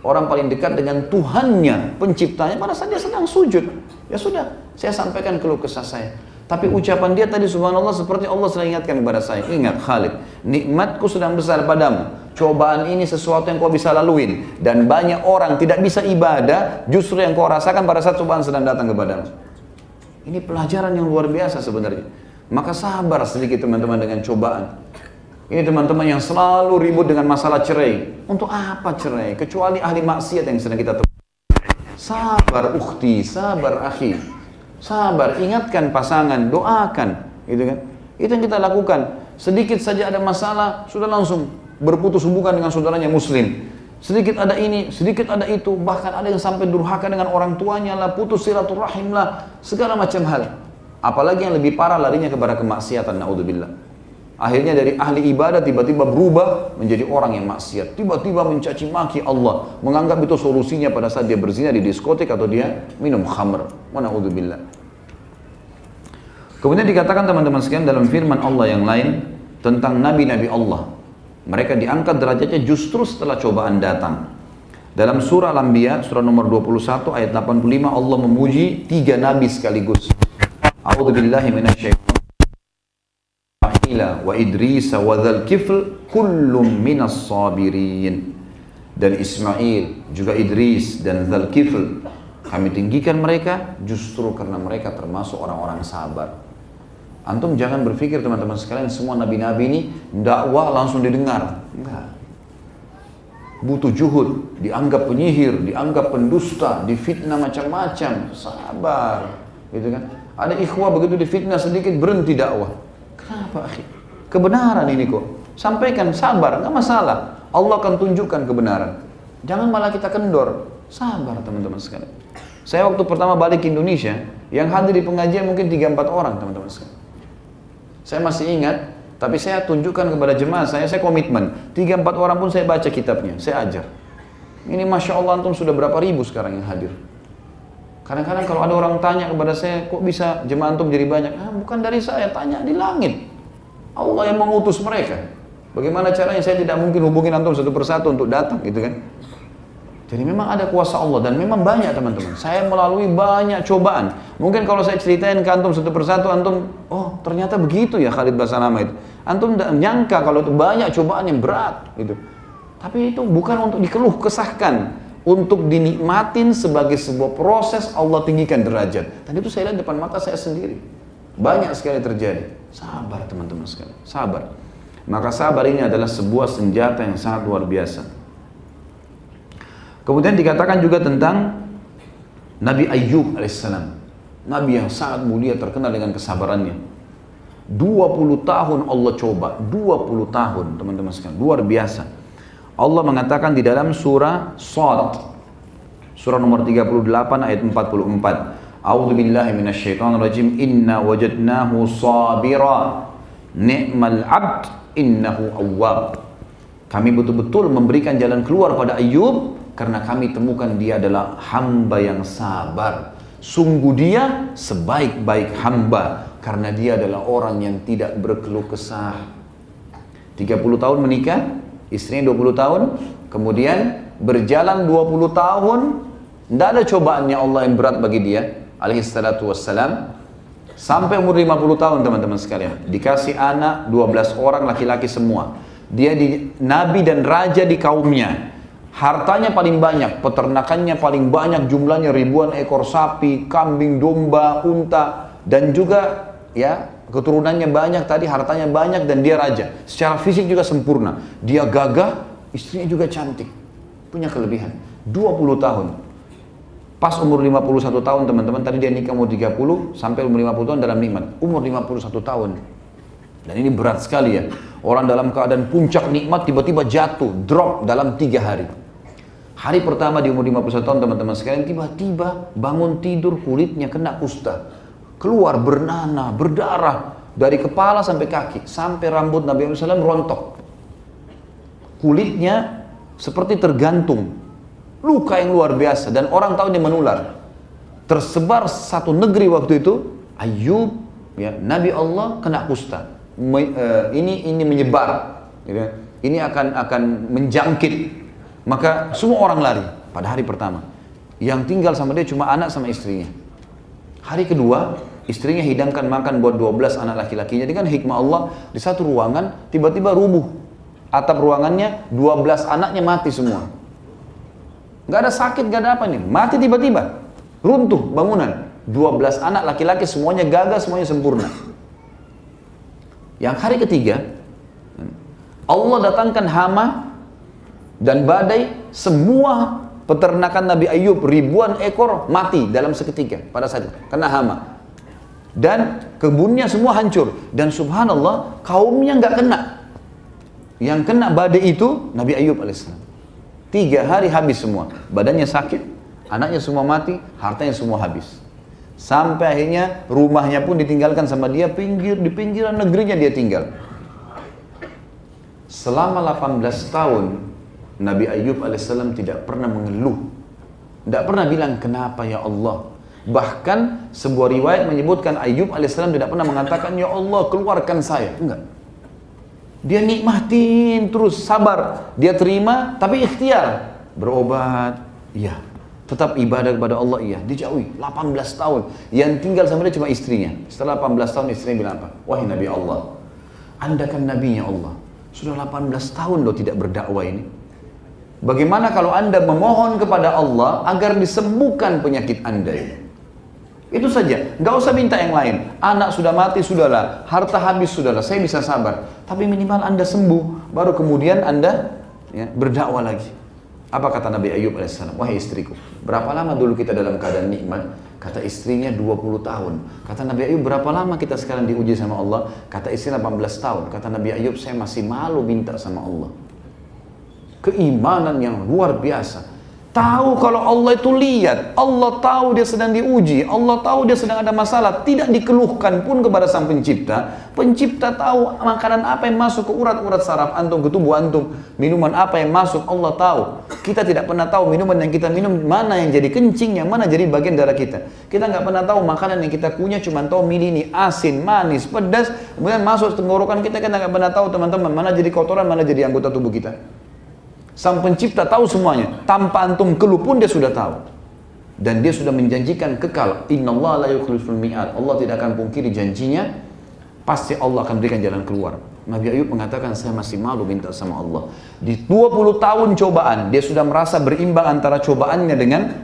Orang paling dekat dengan Tuhannya, penciptanya, pada saat dia sedang sujud. Ya sudah, saya sampaikan keluh kesah saya. Tapi ucapan dia tadi subhanallah seperti Allah sering ingatkan kepada saya. Ingat Khalid, nikmatku sedang besar padamu. Cobaan ini sesuatu yang kau bisa laluin. Dan banyak orang tidak bisa ibadah, justru yang kau rasakan pada saat cobaan sedang datang kepadamu. Ini pelajaran yang luar biasa sebenarnya. Maka sabar sedikit teman-teman dengan cobaan. Ini teman-teman yang selalu ribut dengan masalah cerai. Untuk apa cerai? Kecuali ahli maksiat yang sedang kita temui. Sabar ukhti, sabar akhi. Sabar, ingatkan pasangan, doakan, gitu kan? Itu yang kita lakukan. Sedikit saja ada masalah, sudah langsung berputus hubungan dengan saudaranya muslim. Sedikit ada ini, sedikit ada itu, bahkan ada yang sampai durhaka dengan orang tuanya lah, putus silaturahim lah, segala macam hal. Apalagi yang lebih parah larinya kepada kemaksiatan, naudzubillah. Akhirnya dari ahli ibadah tiba-tiba berubah menjadi orang yang maksiat. Tiba-tiba mencaci maki Allah, menganggap itu solusinya pada saat dia berzina di diskotik atau dia minum khamr. Wa na'udzubillah. Kemudian dikatakan teman-teman sekalian dalam firman Allah yang lain tentang nabi-nabi Allah. Mereka diangkat derajatnya justru setelah cobaan datang. Dalam surah Al-Anbiya, surah nomor 21 ayat 85 Allah memuji 3 nabi sekaligus. A'udzubillahi minasyaitonir wa Idris wa dzal kifl kullum minas sabirin. Dan Ismail juga Idris dan dzal kifl kami tinggikan mereka justru karena mereka termasuk orang-orang sabar. Antum jangan berpikir teman-teman sekalian semua nabi-nabi ini dakwah langsung didengar. Enggak. Butuh juhud, dianggap penyihir, dianggap pendusta, difitnah macam-macam. Sabar, gitu kan? Ada ikhwah begitu difitnah sedikit berhenti dakwah. Kenapa akhi? Kebenaran ini kok. Sampaikan, sabar, nggak masalah. Allah akan tunjukkan kebenaran. Jangan malah kita kendor. Sabar teman-teman sekalian. Saya waktu pertama balik ke Indonesia, yang hadir di pengajian mungkin 3-4 orang teman-teman sekalian. Saya masih ingat, tapi saya tunjukkan kepada jemaah saya komitmen. 3-4 orang pun saya baca kitabnya, saya ajar. Ini Masya Allah antum sudah berapa ribu sekarang yang hadir. Kadang-kadang kalau ada orang tanya kepada saya, kok bisa jemaah antum jadi banyak? Bukan dari saya, tanya di langit. Allah yang mengutus mereka. Bagaimana caranya? Saya tidak mungkin hubungin antum satu persatu untuk datang, gitu kan? Jadi memang ada kuasa Allah dan memang banyak teman-teman. Saya melalui banyak cobaan. Mungkin kalau saya ceritain ke antum satu persatu, antum, oh ternyata begitu ya Khalid Basanama itu. Antum tidak menyangka kalau itu banyak cobaan yang berat, gitu. Tapi itu bukan untuk dikeluh kesahkan. Untuk dinikmatin sebagai sebuah proses Allah tinggikan derajat. Tadi itu saya lihat depan mata saya sendiri. Banyak sekali terjadi. Sabar teman-teman sekalian, sabar. Maka sabar ini adalah sebuah senjata yang sangat luar biasa. Kemudian dikatakan juga tentang Nabi Ayyub alaihissalam. Nabi yang sangat mulia terkenal dengan kesabarannya. 20 tahun Allah coba, 20 tahun teman-teman sekalian, luar biasa. Allah mengatakan di dalam surah Shad, surah nomor 38 ayat 44. A'udzu billahi minasyaitonir rajim. Inna wajadnahu sabira ni'mal 'abd innahu awwab. Kami betul-betul memberikan jalan keluar pada Ayyub karena kami temukan dia adalah hamba yang sabar. Sungguh dia sebaik-baik hamba karena dia adalah orang yang tidak berkeluh kesah. 30 tahun menikah, istrinya 20 tahun, kemudian berjalan 20 tahun, tidak ada cobaannya Allah yang berat bagi dia, alaihi salatu wassalam, sampai umur 50 tahun teman-teman sekalian. Dikasih anak 12 orang laki-laki semua. Dia nabi dan raja di kaumnya. Hartanya paling banyak, peternakannya paling banyak, jumlahnya ribuan ekor sapi, kambing, domba, unta, dan juga ya keturunannya banyak tadi, hartanya banyak, dan dia raja. Secara fisik juga sempurna. Dia gagah, istrinya juga cantik. Punya kelebihan. 20 tahun. Pas umur 51 tahun teman-teman, tadi dia nikah umur 30, sampai umur 50 tahun dalam nikmat. Umur 51 tahun. Dan ini berat sekali ya. Orang dalam keadaan puncak nikmat tiba-tiba jatuh, drop dalam 3 hari. Hari pertama di umur 51 tahun teman-teman sekalian, tiba-tiba bangun tidur kulitnya kena kusta. keluar bernanah, berdarah dari kepala sampai kaki, sampai rambut Nabi Muhammad SAW rontok. Kulitnya seperti tergantung, luka yang luar biasa, dan orang tahu dia menular. Tersebar satu negeri waktu itu, Ayyub, ya, Nabi Allah kena kusta. Ini menyebar, gitu. Ini akan menjangkit. Maka semua orang lari pada hari pertama. Yang tinggal sama dia cuma anak sama istrinya. Hari kedua, istrinya hidangkan makan buat 12 anak laki-lakinya. Dengan hikmah Allah, di satu ruangan tiba-tiba rubuh atap ruangannya, 12 anaknya mati semua. Gak ada sakit, gak ada apa nih, mati tiba-tiba, runtuh bangunan. 12 anak laki-laki semuanya gagal, semuanya sempurna. Yang hari ketiga, Allah datangkan hama dan badai, semua peternakan Nabi Ayyub ribuan ekor mati dalam seketika pada saat itu, kena hama. Dan kebunnya semua hancur, dan subhanallah kaumnya nggak kena. Yang kena badai itu Nabi Ayyub alaihissalam. 3 hari habis semua, badannya sakit, anaknya semua mati, hartanya semua habis. Sampai akhirnya rumahnya pun ditinggalkan sama dia, di pinggiran negerinya dia tinggal. Selama 18 tahun Nabi Ayyub alaihissalam tidak pernah mengeluh, tidak pernah bilang kenapa ya Allah. Bahkan sebuah riwayat menyebutkan Ayyub alaihissalam tidak pernah mengatakan ya Allah keluarkan saya, enggak. Dia nikmatin terus, sabar, dia terima, tapi ikhtiar, berobat, iya, tetap ibadah kepada Allah, iya, dijauhi 18 tahun, yang tinggal sama dia cuma istrinya. Setelah 18 tahun istrinya bilang apa? Wahai Nabi Allah, Anda kan Nabinya Allah, sudah 18 tahun loh tidak berdakwah ini. Bagaimana kalau Anda memohon kepada Allah agar disembuhkan penyakit Anda ini? Itu saja, nggak usah minta yang lain. Anak sudah mati, sudahlah. Harta habis, sudahlah. Saya bisa sabar. Tapi minimal Anda sembuh, baru kemudian Anda ya, berdakwah lagi. Apa kata Nabi Ayyub alaihissalam? Wahai istriku, berapa lama dulu kita dalam keadaan nikmat? Kata istrinya 20 tahun. Kata Nabi Ayyub, berapa lama kita sekarang diuji sama Allah? Kata istri 18 tahun. Kata Nabi Ayyub, saya masih malu minta sama Allah. Keimanan yang luar biasa. Tahu kalau Allah itu lihat, Allah tahu dia sedang diuji, Allah tahu dia sedang ada masalah, tidak dikeluhkan pun kepada sang pencipta. Pencipta tahu makanan apa yang masuk ke urat-urat saraf antum, ke tubuh antum, minuman apa yang masuk, Allah tahu. Kita tidak pernah tahu minuman yang kita minum mana yang jadi kencing, yang mana jadi bagian darah kita. Kita nggak pernah tahu makanan yang kita kunyah, cuma tahu milih ini asin, manis, pedas, kemudian masuk tenggorokan kita nggak pernah tahu teman-teman mana jadi kotoran, mana jadi anggota tubuh kita. Sang pencipta tahu semuanya, tanpa antum keluh pun dia sudah tahu. Dan dia sudah menjanjikan kekal. Innallaha la yukhliful mi'ad. Allah tidak akan pungkiri janjinya, pasti Allah akan berikan jalan keluar. Nabi Ayyub mengatakan, saya masih malu minta sama Allah. Di 20 tahun cobaan, dia sudah merasa berimbang antara cobaannya dengan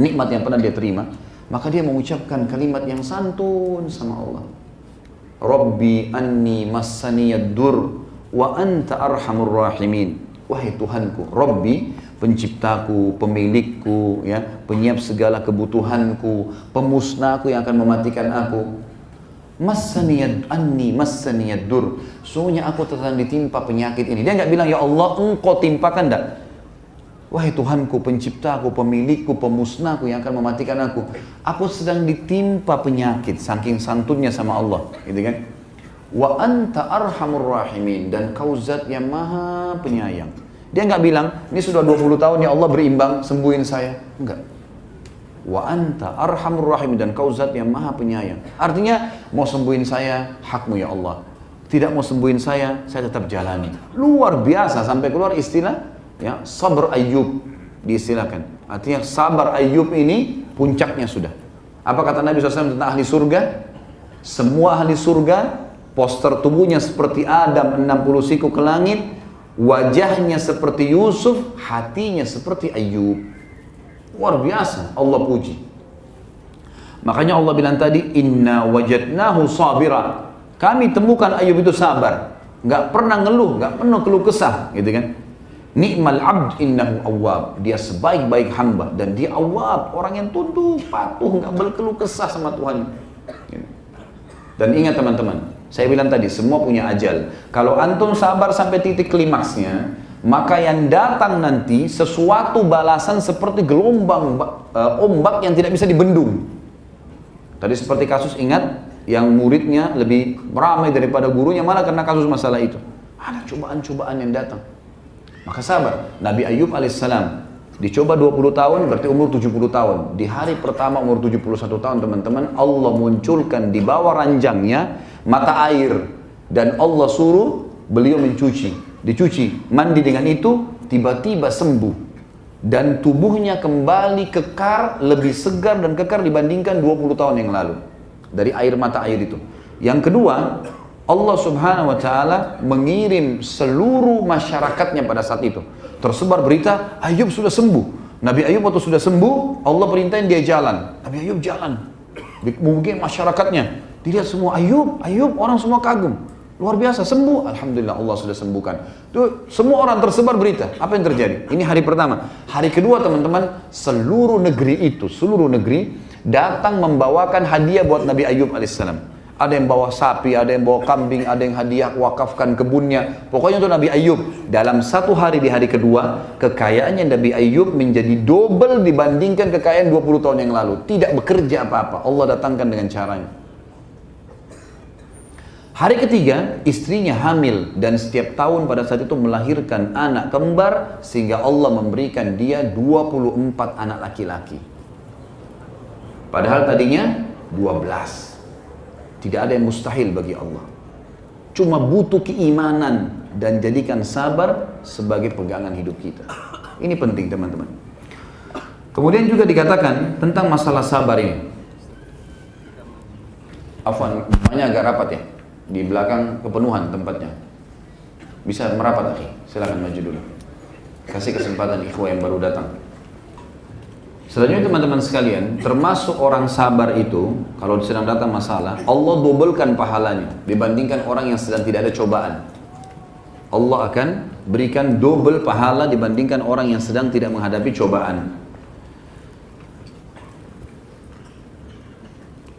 nikmat yang pernah dia terima. Maka dia mengucapkan kalimat yang santun sama Allah. Rabbi anni massaniyad dur wa anta arhamur rahimin. Wahai Tuhanku, Rabbi, penciptaku, pemilikku, ya, penyiap segala kebutuhanku, pemusnahku yang akan mematikan aku. Massaniyad dur. Sungguhnya aku sedang ditimpa penyakit ini. Dia nggak bilang ya Allah, engkau timpakan, enggak. Wahai Tuhanku, penciptaku, pemilikku, pemusnahku yang akan mematikan aku. Aku sedang ditimpa penyakit, saking santunnya sama Allah, gitu kan? Wa anta arhamur rahimin, dan kau zat yang maha penyayang. Dia nggak bilang, ini sudah 20 tahun ya Allah berimbang, sembuhin saya. Enggak. Wa anta arhamur rahimin, dan kau zat yang maha penyayang. Artinya, mau sembuhin saya, hakmu ya Allah. Tidak mau sembuhin saya tetap jalani. Luar biasa, sampai keluar istilah, ya, sabar Ayyub, diistilahkan. Artinya sabar Ayyub ini puncaknya sudah. Apa kata Nabi SAW tentang ahli surga? Semua ahli surga, poster tubuhnya seperti Adam 60 siku ke langit, wajahnya seperti Yusuf, hatinya seperti Ayyub. Luar biasa, Allah puji. Makanya Allah bilang tadi, inna wajadnahu sabira. Kami temukan Ayyub itu sabar, nggak pernah ngeluh, nggak pernah keluh kesah, gitu kan? Ni'mal abd innahu awwab. Dia sebaik-baik hamba, dan dia awwab, orang yang tunduk, patuh, nggak berkeluh kesah sama Tuhan. Dan ingat teman-teman, saya bilang tadi, semua punya ajal. Kalau antum sabar sampai titik klimaksnya, maka yang datang nanti sesuatu balasan seperti gelombang ombak yang tidak bisa dibendung. Tadi seperti kasus, ingat, yang muridnya lebih ramai daripada gurunya, malah karena kasus masalah itu. Ada cobaan-cobaan yang datang. Maka sabar. Nabi Ayub alaihissalam dicoba 20 tahun, berarti umur 70 tahun. Di hari pertama umur 71 tahun teman-teman, Allah munculkan di bawah ranjangnya mata air. Dan Allah suruh beliau dicuci, mandi dengan itu, tiba-tiba sembuh. Dan tubuhnya kembali kekar, lebih segar dan kekar dibandingkan 20 tahun yang lalu. Dari air mata air itu. Yang kedua, Allah subhanahu wa ta'ala mengirim seluruh masyarakatnya pada saat itu. Tersebar berita, Ayub sudah sembuh. Nabi Ayub waktu sudah sembuh, Allah perintahin dia jalan. Nabi Ayub jalan. Mungkin masyarakatnya, dilihat semua, Ayub, orang semua kagum. Luar biasa, sembuh. Alhamdulillah, Allah sudah sembuhkan. Itu semua orang tersebar berita. Apa yang terjadi? Ini hari pertama. Hari kedua teman-teman, seluruh negeri datang membawakan hadiah buat Nabi Ayub alaihissalam. Ada yang bawa sapi, ada yang bawa kambing, ada yang hadiah wakafkan kebunnya. Pokoknya untuk Nabi Ayub. Dalam satu hari di hari kedua, kekayaannya Nabi Ayub menjadi double dibandingkan kekayaan 20 tahun yang lalu. Tidak bekerja apa-apa. Allah datangkan dengan caranya. Hari ketiga, istrinya hamil dan setiap tahun pada saat itu melahirkan anak kembar sehingga Allah memberikan dia 24 anak laki-laki. Padahal tadinya 12. Tidak ada yang mustahil bagi Allah. Cuma butuh keimanan dan jadikan sabar sebagai pegangan hidup kita. Ini penting teman-teman. Kemudian juga dikatakan tentang masalah sabar ini. Afwan, namanya agak rapat ya. Di belakang kepenuhan tempatnya. Bisa merapat, akhi. Silakan maju dulu. Kasih kesempatan ikhwah yang baru datang. Selanjutnya teman-teman sekalian, termasuk orang sabar itu, kalau sedang datang masalah, Allah dobelkan pahalanya dibandingkan orang yang sedang tidak ada cobaan. Allah akan berikan double pahala dibandingkan orang yang sedang tidak menghadapi cobaan.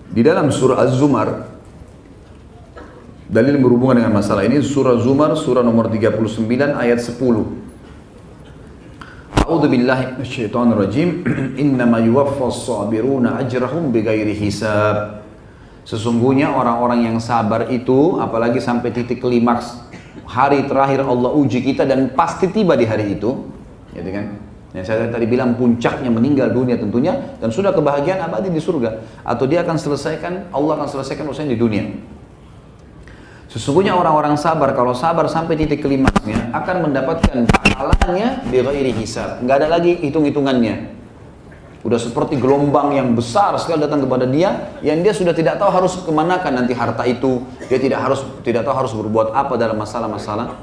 Di dalam surah Az-Zumar, dalil berhubungan dengan masalah ini, surah Zumar, surah nomor 39 ayat 10. A'udzu billahi minasyaitonir rajim. Innama yuwaffas sabiruna ajrahum bighairi hisab. Sesungguhnya orang-orang yang sabar itu, apalagi sampai titik klimaks, hari terakhir Allah uji kita dan pasti tiba di hari itu, gitu kan? Yang saya tadi bilang puncaknya meninggal dunia tentunya, dan sudah kebahagiaan abadi di surga, atau dia akan selesaikan, Allah akan selesaikan urusannya di dunia. Sesungguhnya orang-orang sabar, kalau sabar sampai titik klimaksnya, akan mendapatkan pahalanya bighairi hisab. Nggak ada lagi hitung-hitungannya. Udah seperti gelombang yang besar sekali datang kepada dia, yang dia sudah tidak tahu harus kemanakan nanti harta itu. Dia tidak tahu harus berbuat apa dalam masalah-masalah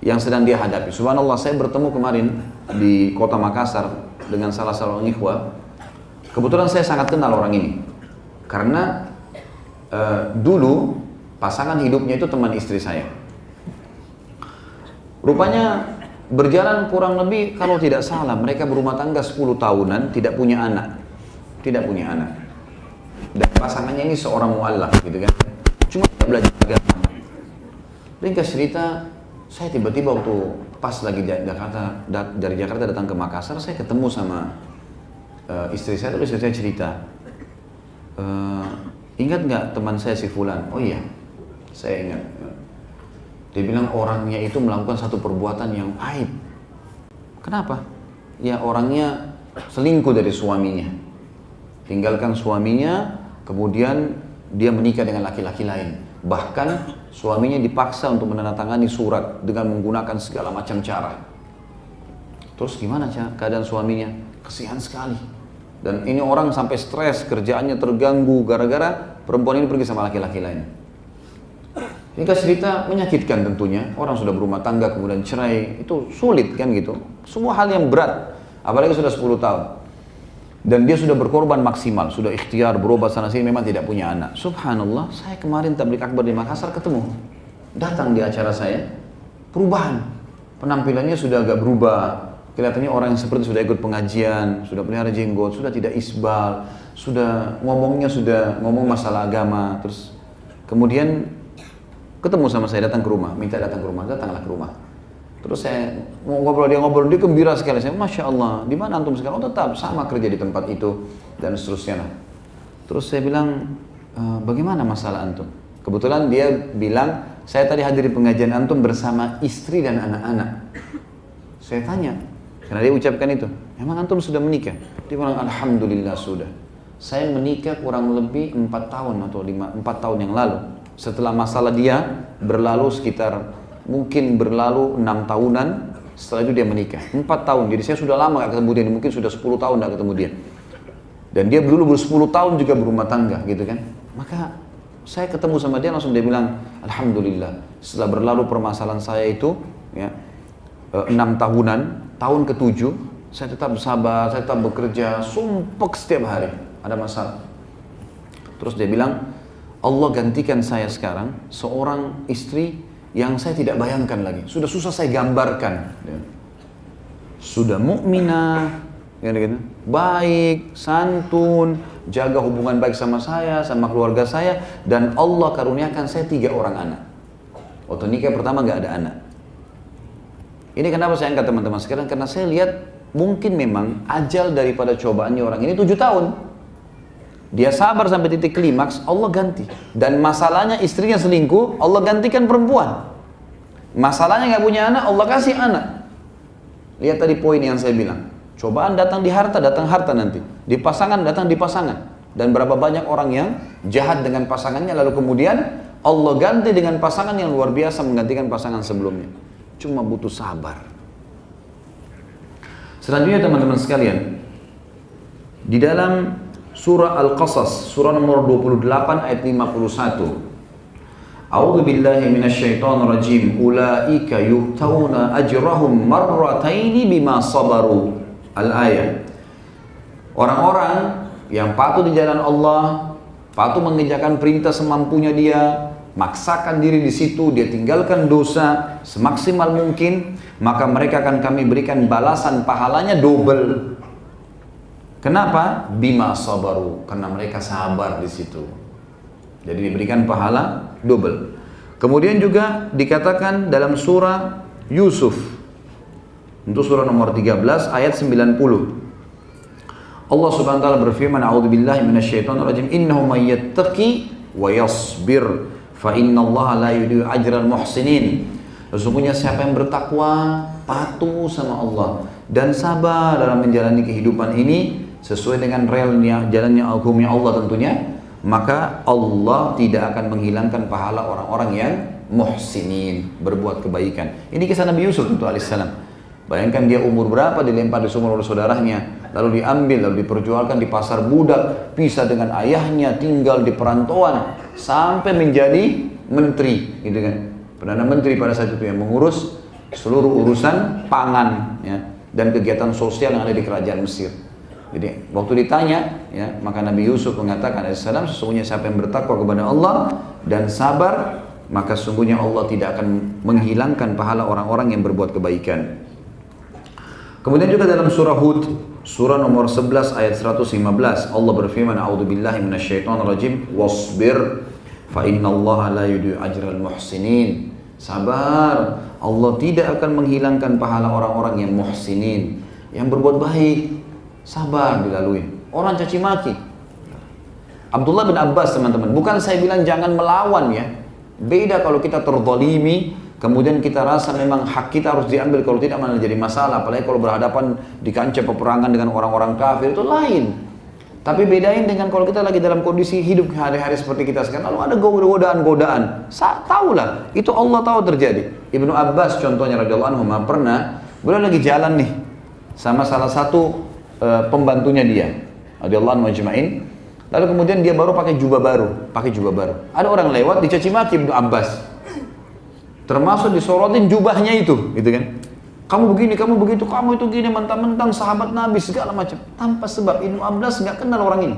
yang sedang dia hadapi. Subhanallah, saya bertemu kemarin di kota Makassar dengan salah seorang ikhwah. Kebetulan saya sangat kenal orang ini, karena dulu pasangan hidupnya itu teman istri saya. Rupanya berjalan kurang lebih, kalau tidak salah, mereka berumah tangga 10 tahunan, tidak punya anak. Tidak punya anak. Dan pasangannya ini seorang mu'allaf gitu kan. Cuma belajar agama. Ringkas cerita, saya tiba-tiba waktu pas lagi dari Jakarta datang ke Makassar, saya ketemu sama istri saya, terus istri saya cerita, ingat nggak teman saya si Fulan? Oh iya, saya ingat. Dia bilang orangnya itu melakukan satu perbuatan yang aib. Kenapa? Ya orangnya selingkuh dari suaminya. Tinggalkan suaminya, kemudian dia menikah dengan laki-laki lain. Bahkan suaminya dipaksa untuk menandatangani surat dengan menggunakan segala macam cara. Terus gimana keadaan suaminya? Kasihan sekali. Dan ini orang sampai stres, kerjaannya terganggu gara-gara perempuan ini pergi sama laki-laki lain. Ini cerita menyakitkan tentunya. Orang sudah berumah tangga kemudian cerai, itu sulit kan gitu. Semua hal yang berat, apalagi sudah 10 tahun. Dan dia sudah berkorban maksimal, sudah ikhtiar berobat sana sini, memang tidak punya anak. Subhanallah, saya kemarin tabligh akbar di Makassar ketemu. Datang di acara saya, perubahan. Penampilannya sudah agak berubah. Kelihatannya orang yang seperti sudah ikut pengajian, sudah pelihara jenggot, sudah tidak isbal, sudah ngomong masalah agama. Terus kemudian ketemu sama saya, datang ke rumah, minta datang ke rumah, datanglah ke rumah. Terus saya mau ngobrol, dia gembira sekali. Saya, Masya Allah, di mana antum sekarang? Oh tetap sama kerja di tempat itu dan seterusnya. Terus saya bilang, bagaimana masalah antum? Kebetulan dia bilang, saya tadi hadir di pengajian antum bersama istri dan anak-anak. Saya tanya, karena dia ucapkan itu, emang antum sudah menikah? Dia bilang, alhamdulillah sudah. Saya menikah kurang lebih 4 tahun atau 4 tahun yang lalu. Setelah masalah dia berlalu sekitar, mungkin berlalu 6 tahunan, setelah itu dia menikah. 4 tahun, jadi saya sudah lama gak ketemu dia, mungkin sudah 10 tahun gak ketemu dia. Dan dia dulu 10 tahun juga berumah tangga gitu kan. Maka saya ketemu sama dia langsung dia bilang, alhamdulillah setelah berlalu permasalahan saya itu ya, 6 tahunan, tahun ke-7 saya tetap sabar, saya tetap bekerja, sumpek setiap hari ada masalah. Terus dia bilang, Allah gantikan saya sekarang seorang istri yang saya tidak bayangkan lagi, sudah susah saya gambarkan. Sudah mukminah, gitu, baik, santun, jaga hubungan baik sama saya, sama keluarga saya, dan Allah karuniakan saya 3 orang anak. Waktu nikah pertama gak ada anak. Ini kenapa saya angkat teman-teman sekarang, karena saya lihat mungkin memang ajal daripada cobaannya orang ini 7 tahun. Dia sabar sampai titik klimaks, Allah ganti. Dan masalahnya istrinya selingkuh, Allah gantikan perempuan. Masalahnya gak punya anak, Allah kasih anak. Lihat tadi poin yang saya bilang. Cobaan datang di harta, datang harta nanti. Di pasangan, datang di pasangan. Dan berapa banyak orang yang jahat dengan pasangannya, lalu kemudian Allah ganti dengan pasangan yang luar biasa menggantikan pasangan sebelumnya. Cuma butuh sabar. Selanjutnya teman-teman sekalian, di dalam surah Al-Qasas, surah nomor 28 ayat 51. A'udzu billahi minasyaitonir rajim. Ulaika yu'tauna ajrahum marrataini bima sabaru. Al-ayat. Orang-orang yang patuh di jalan Allah, patuh mengerjakan perintah semampunya dia, maksakan diri di situ, dia tinggalkan dosa semaksimal mungkin, maka mereka akan kami berikan balasan pahalanya double. Kenapa? Bima sabaru, karena mereka sabar di situ. Jadi diberikan pahala double. Kemudian juga dikatakan dalam surah Yusuf, untuk surah nomor 13 ayat 90. Allah Subhanahu wa taala berfirman, a'udzubillahi minasyaitonir rajim, innahu may yattaqi wa yasbir fa innallaha la yudhi'u ajral muhsinin. Sesungguhnya siapa yang bertakwa, patuh sama Allah dan sabar dalam menjalani kehidupan ini sesuai dengan realnya, jalannya hukumnya Allah tentunya, maka Allah tidak akan menghilangkan pahala orang-orang yang muhsinin, berbuat kebaikan. Ini kisah Nabi Yusuf tentu alaihissalam. Bayangkan dia umur berapa dilempar di sumur oleh saudaranya, lalu diambil, lalu diperjualkan di pasar budak, pisah dengan ayahnya, tinggal di perantauan, sampai menjadi menteri, gitu kan? Perdana Menteri pada saat itu yang mengurus seluruh urusan pangan, ya, dan kegiatan sosial yang ada di kerajaan Mesir. Jadi waktu ditanya, ya, maka Nabi Yusuf mengatakan alaihissalam, sesungguhnya siapa yang bertakwa kepada Allah dan sabar, maka sesungguhnya Allah tidak akan menghilangkan pahala orang-orang yang berbuat kebaikan. Kemudian juga dalam surah Hud, surah nomor 11 ayat 115, Allah berfirman, a'udzubillahi minasyaitonirrajim, wasbir fa innallaha la yudhi'u ajral muhsinin. Sabar, Allah tidak akan menghilangkan pahala orang-orang yang muhsinin, yang berbuat baik. Sabar dilalui. Orang caci maki. Abdullah bin Abbas teman-teman, bukan saya bilang jangan melawan ya. Beda kalau kita terzalimi, kemudian kita rasa memang hak kita harus diambil, kalau tidak malah jadi masalah. Apalagi kalau berhadapan di kancah peperangan dengan orang-orang kafir, itu lain. Tapi bedain dengan kalau kita lagi dalam kondisi hidup hari-hari seperti kita sekarang, lalu ada godaan-godaan. Tahulah, itu Allah tahu terjadi. Ibnu Abbas contohnya radhiyallahu anhu pernah, beliau lagi jalan nih sama salah satu pembantunya dia, radhiyallahu anhu ajma'in. Lalu kemudian dia baru pakai jubah baru. Ada orang lewat dicaci maki Ibnu Abbas. Termasuk disorotin jubahnya itu, gitu kan? Kamu begini, kamu begitu, kamu itu gini, mentang-mentang sahabat Nabi segala macam. Tanpa sebab. Ibnu Abbas nggak kenal orang ini.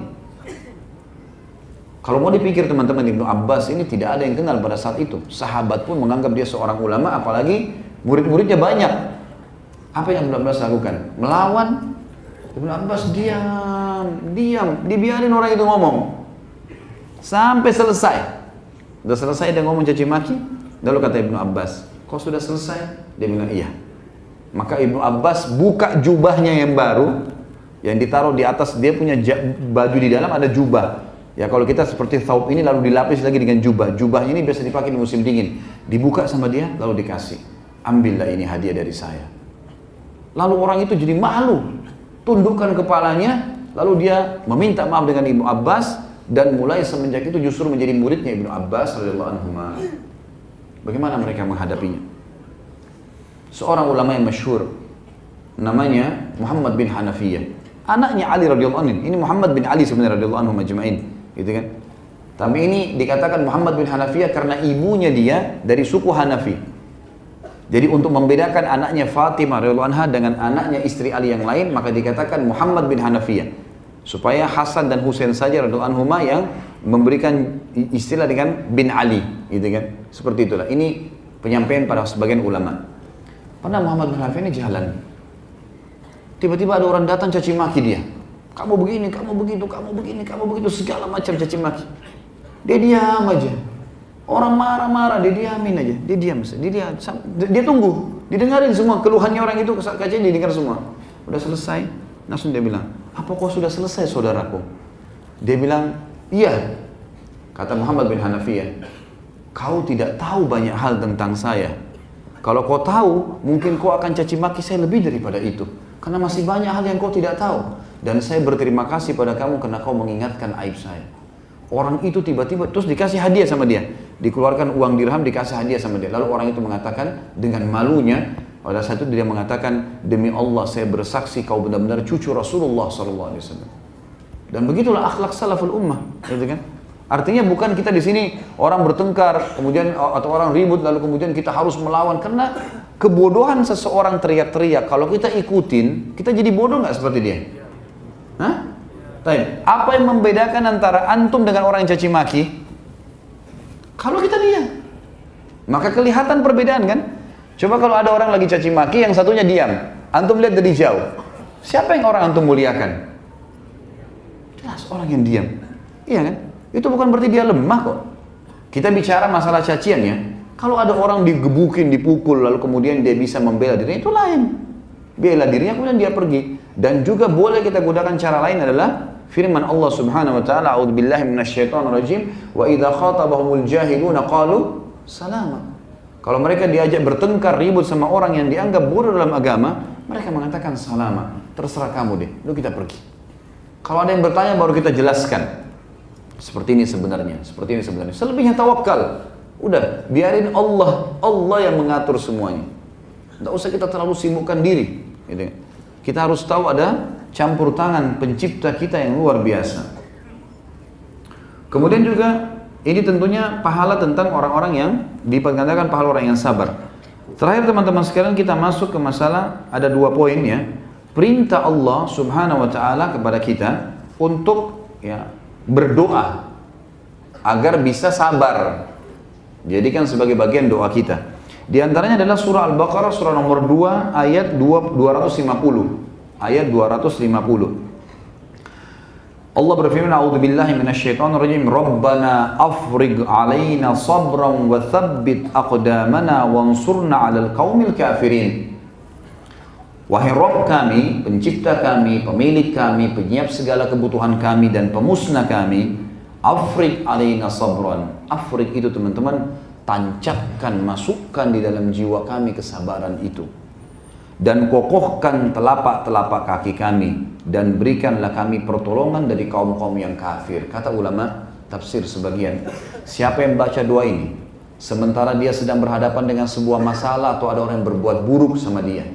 Kalau mau dipikir teman-teman, Ibnu Abbas ini tidak ada yang kenal pada saat itu. Sahabat pun menganggap dia seorang ulama, apalagi murid-muridnya banyak. Apa yang Ibnu Abbas lakukan? Melawan. Ibnu Abbas diam, dibiarin orang itu ngomong sampai selesai. Udah selesai dia ngomong caci maki. Lalu kata Ibnu Abbas, kau sudah selesai? Dia bilang iya. Maka Ibnu Abbas buka jubahnya yang baru, yang ditaruh di atas, dia punya baju di dalam ada jubah. Ya kalau kita seperti thawb ini lalu dilapis lagi dengan jubah. Jubah ini biasa dipakai di musim dingin. Dibuka sama dia lalu dikasih. Ambillah ini hadiah dari saya. Lalu orang itu jadi malu. Tundukkan kepalanya. Lalu dia meminta maaf dengan Ibnu Abbas. Dan mulai semenjak itu justru menjadi muridnya Ibnu Abbas radhiyallahu anhu. Bagaimana mereka menghadapinya? Seorang ulama yang masyhur. Namanya Muhammad bin Hanafiyah. Anaknya Ali radhiyallahu anhu. Ini Muhammad bin Ali sebenarnya radhiyallahu anhu majma'in. Gitu kan? Tapi ini dikatakan Muhammad bin Hanafiyah karena ibunya dia dari suku Hanafi. Jadi untuk membedakan anaknya Fatimah radhiyallahu anha dengan anaknya istri Ali yang lain, maka dikatakan Muhammad bin Hanafiyah. Supaya Hasan dan Husain saja radhiyallahu anhuma yang memberikan istilah dengan bin Ali, gitu kan? Seperti itulah. Ini penyampaian pada sebagian ulama. Pernah Muhammad bin Hanafiyah ini jalan. Tiba-tiba ada orang datang caci maki dia. Kamu begini, kamu begitu, kamu begini, kamu begitu, segala macam caci maki. Dia diam aja. Orang marah-marah, dia diamin aja. Dia diam, dia tunggu. Didengarin semua keluhannya orang itu, kacinya didengar semua. Udah selesai, langsung dia bilang, apa kau sudah selesai saudaraku? Dia bilang, iya. Kata Muhammad bin Hanafiyah, kau tidak tahu banyak hal tentang saya. Kalau kau tahu, mungkin kau akan caci maki saya lebih daripada itu. Karena masih banyak hal yang kau tidak tahu. Dan saya berterima kasih pada kamu karena kau mengingatkan aib saya. Orang itu tiba-tiba terus dikasih hadiah sama dia. Dikeluarkan uang dirham dikasih hadiah sama dia. Lalu orang itu mengatakan dengan malunya, pada saat itu dia mengatakan, demi Allah saya bersaksi kau benar-benar cucu Rasulullah SAW. Dan begitulah akhlak salaful ummah, gitu kan? Artinya bukan kita di sini orang bertengkar, kemudian atau orang ribut lalu kemudian kita harus melawan karena kebodohan seseorang teriak-teriak. Kalau kita ikutin, kita jadi bodoh nggak seperti dia? Hah? Apa yang membedakan antara antum dengan orang yang caci maki? Kalau kita diam, maka kelihatan perbedaan kan? Coba kalau ada orang lagi caci maki, yang satunya diam, antum lihat dari jauh. Siapa yang orang antum muliakan? Jelas orang yang diam, iya kan? Itu bukan berarti dia lemah kok. Kita bicara masalah cacian ya. Kalau ada orang digebukin, dipukul, lalu kemudian dia bisa membela dirinya, itu lain. Bela dirinya kemudian dia pergi. Dan juga boleh kita gunakan cara lain adalah firman Allah Subhanahu wa taala, a'udzubillahi minasyaitonirrajim, wa idza khatabahumul jahiluna qalu salama. Kalau mereka diajak bertengkar ribut sama orang yang dianggap bodoh dalam agama, mereka mengatakan salama. Terserah kamu deh, lu kita pergi. Kalau ada yang bertanya baru kita jelaskan. Seperti ini sebenarnya, seperti ini sebenarnya. Selebihnya tawakal. Udah, biarin Allah yang mengatur semuanya. Tidak usah kita terlalu sibukkan diri. Gitu. Kita harus tahu ada campur tangan pencipta kita yang luar biasa. Kemudian juga ini tentunya pahala tentang orang-orang yang dikatakan pahala orang yang sabar. Terakhir teman-teman sekalian kita masuk ke masalah ada 2 poin ya. Perintah Allah Subhanahu wa taala kepada kita untuk ya berdoa agar bisa sabar. Jadikan sebagai bagian doa kita. Di antaranya adalah surah Al-Baqarah surah nomor 2 ayat 250. Ayat 250. Allah berfirman, "A'udzubillahi minasyaitonirrajim. Rabbana afrigh 'alaina sabran wa tsabbit aqdamana wansurna 'alal qaumil kafirin." Wahai Rabb kami, pencipta kami, pemilik kami, penyiap segala kebutuhan kami dan pemusnah kami, afrigh 'alaina sabran. Afrigh itu teman-teman, tancapkan, masukkan di dalam jiwa kami kesabaran itu. Dan kokohkan telapak-telapak kaki kami dan berikanlah kami pertolongan dari kaum-kaum yang kafir. Kata ulama tafsir sebagian, siapa yang baca doa ini sementara dia sedang berhadapan dengan sebuah masalah atau ada orang yang berbuat buruk sama dia,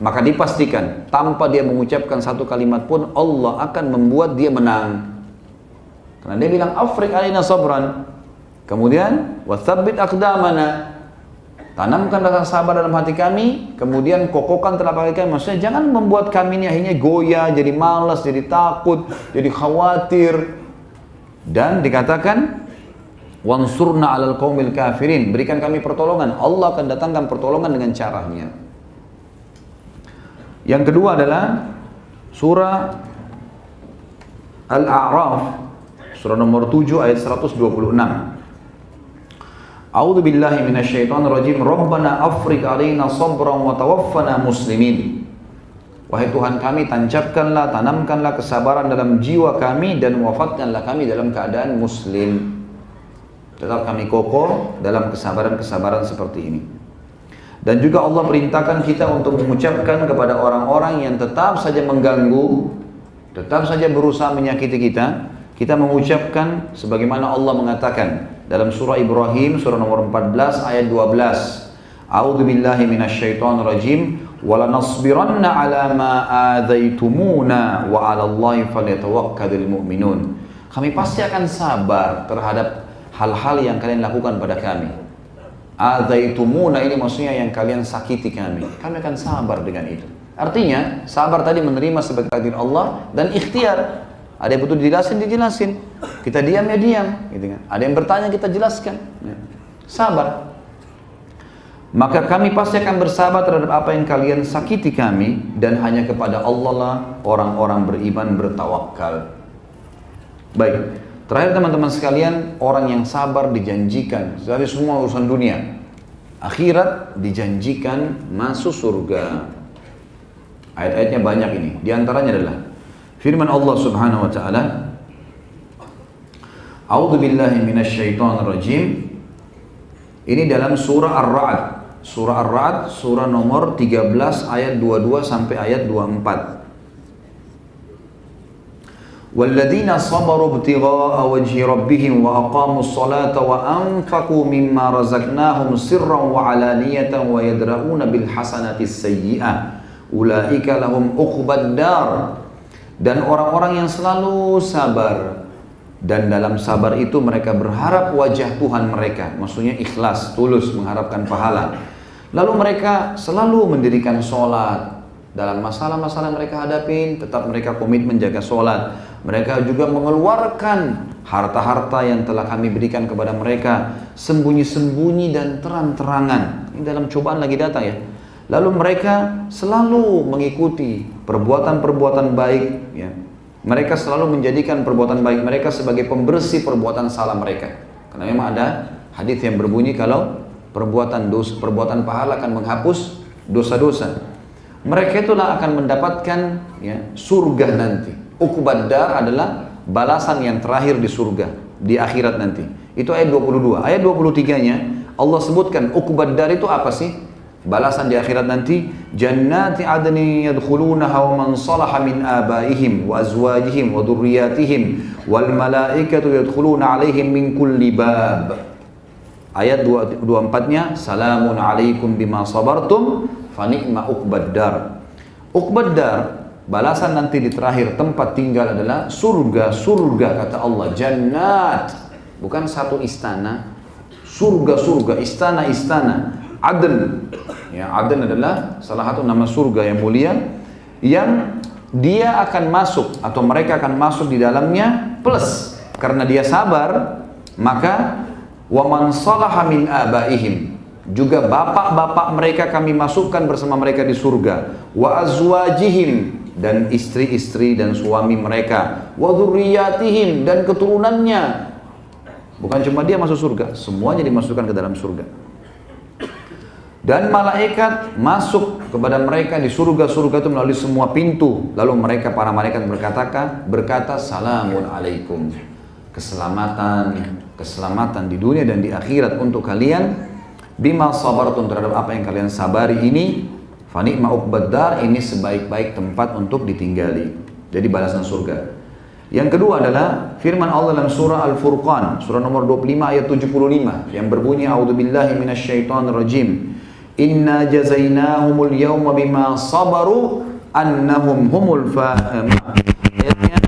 maka dipastikan tanpa dia mengucapkan satu kalimat pun Allah akan membuat dia menang. Karena dia bilang afriq alaina sabran, kemudian watsabbit aqdamana, tanamkan rasa sabar dalam hati kami, kemudian kokohkan telapak kaki kami. Maksudnya jangan membuat kami ini akhirnya goyah, jadi malas, jadi takut, jadi khawatir. Dan dikatakan wansurna 'alal qaumil kafirin, berikan kami pertolongan. Allah akan datangkan pertolongan dengan caranya. Yang kedua adalah surah Al-A'raf surah nomor 7 ayat 126. A'udzu billahi minasyaitonir rajim. Rabbana afrigh 'alaina sabran wa tawaffana muslimin. Wahai Tuhan kami, tancapkanlah, tanamkanlah kesabaran dalam jiwa kami dan wafatkanlah kami dalam keadaan muslim. Tetap kami kokoh dalam kesabaran-kesabaran seperti ini. Dan juga Allah perintahkan kita untuk mengucapkan kepada orang-orang yang tetap saja mengganggu, tetap saja berusaha menyakiti kita, kita mengucapkan sebagaimana Allah mengatakan dalam surah Ibrahim, surah nomor 14 ayat 12. A'udzu billahi minasyaitonir rajim. وَلَنَصْبِرَنَّ عَلَى مَا آذَيْتُمُونَا وَعَلَى اللَّهِ فَلْيَتَوَكَّلِ الْمُؤْمِنُونَ. Kami pasti akan sabar terhadap hal-hal yang kalian lakukan pada kami. Adzaitumuna ini maksudnya yang kalian sakiti kami. Kami akan sabar dengan itu. Artinya, sabar tadi menerima sebagai takdir Allah dan ikhtiar. Ada yang butuh dijelasin. Kita diam ya diam, gitu kan. Ada yang bertanya kita jelaskan. Ya. Sabar. Maka kami pasti akan bersabar terhadap apa yang kalian sakiti kami dan hanya kepada Allah lah orang-orang beriman bertawakal. Baik. Terakhir teman-teman sekalian, orang yang sabar dijanjikan dari semua urusan dunia. Akhirat dijanjikan masuk surga. Ayat-ayatnya banyak ini. Di antaranya adalah firman Allah Subhanahu wa taala, A'udzu billahi minasyaitonir rajim. Ini dalam surah Ar-Ra'd. Surah Ar-Ra'd, surah nomor 13 ayat 22 sampai ayat 24. وَالَّذِينَ صَبَرُوا ابْتِغَاءَ وَجْهِ رَبِّهِمْ وَأَقَامُوا الصَّلَاةَ وَأَنفَقُوا مِمَّا رَزَقْنَاهُمْ سِرًّا وَعَلَانِيَةً وَيَدْرَؤُونَ بِالْحَسَنَةِ السَّيِّئَةِ أُولَئِكَ لَهُمْ عُقْبَى الدَّارِ. Dan orang-orang yang selalu sabar, dan dalam sabar itu mereka berharap wajah Tuhan mereka, maksudnya ikhlas, tulus mengharapkan pahala. Lalu mereka selalu mendirikan sholat. Dalam masalah-masalah mereka hadapin, tetap mereka komitmen jaga sholat. Mereka juga mengeluarkan harta-harta yang telah kami berikan kepada mereka, sembunyi-sembunyi dan terang-terangan. Ini dalam cobaan lagi datang ya. Lalu mereka selalu mengikuti perbuatan-perbuatan baik ya. Mereka selalu menjadikan perbuatan baik mereka sebagai pembersih perbuatan salah mereka. Karena memang ada hadis yang berbunyi kalau perbuatan pahala akan menghapus dosa-dosa. Mereka itulah akan mendapatkan ya, surga nanti. Uqbad dar adalah balasan yang terakhir di surga, di akhirat nanti. Itu ayat 22. Ayat 23-nya Allah sebutkan uqbad dar itu apa sih? Balasan di akhirat nanti, jannati adni yadkhulunaha wa man salaha min abaihim wa azwajihim wa dhurriyyatihim wal malaikatu yadkhuluna alaihim min kulli bab. Ayat 24-nya, salamun alaikum bima sabartum fa ni'ma uqbad dar. Uqbad dar, balasan nanti di terakhir tempat tinggal adalah surga kata Allah. Jannat, bukan satu istana. Surga, istana. Aden, ya Aden adalah salah satu nama surga yang mulia, yang dia akan masuk atau mereka akan masuk di dalamnya plus karena dia sabar, maka wa man salaha min abaihim, juga bapak-bapak mereka kami masukkan bersama mereka di surga, wa azwajihim, dan istri-istri dan suami mereka, wa dzurriyyatihim, dan keturunannya. Bukan cuma dia masuk surga, semuanya dimasukkan ke dalam surga. Dan malaikat masuk kepada mereka di surga-surga itu melalui semua pintu. Lalu para malaikat berkata salamun alaikum. Keselamatan di dunia dan di akhirat untuk kalian. Bima sabartum, terhadap apa yang kalian sabari ini. Fa ni'ma uqbad dar, ini sebaik-baik tempat untuk ditinggali. Jadi balasan surga. Yang kedua adalah firman Allah dalam surah Al-Furqan, surah nomor 25 ayat 75 yang berbunyi a'udzubillahi minasyaitonir rajim. Inna jazainahumul yawma bima sabaru annahum humul ayatnya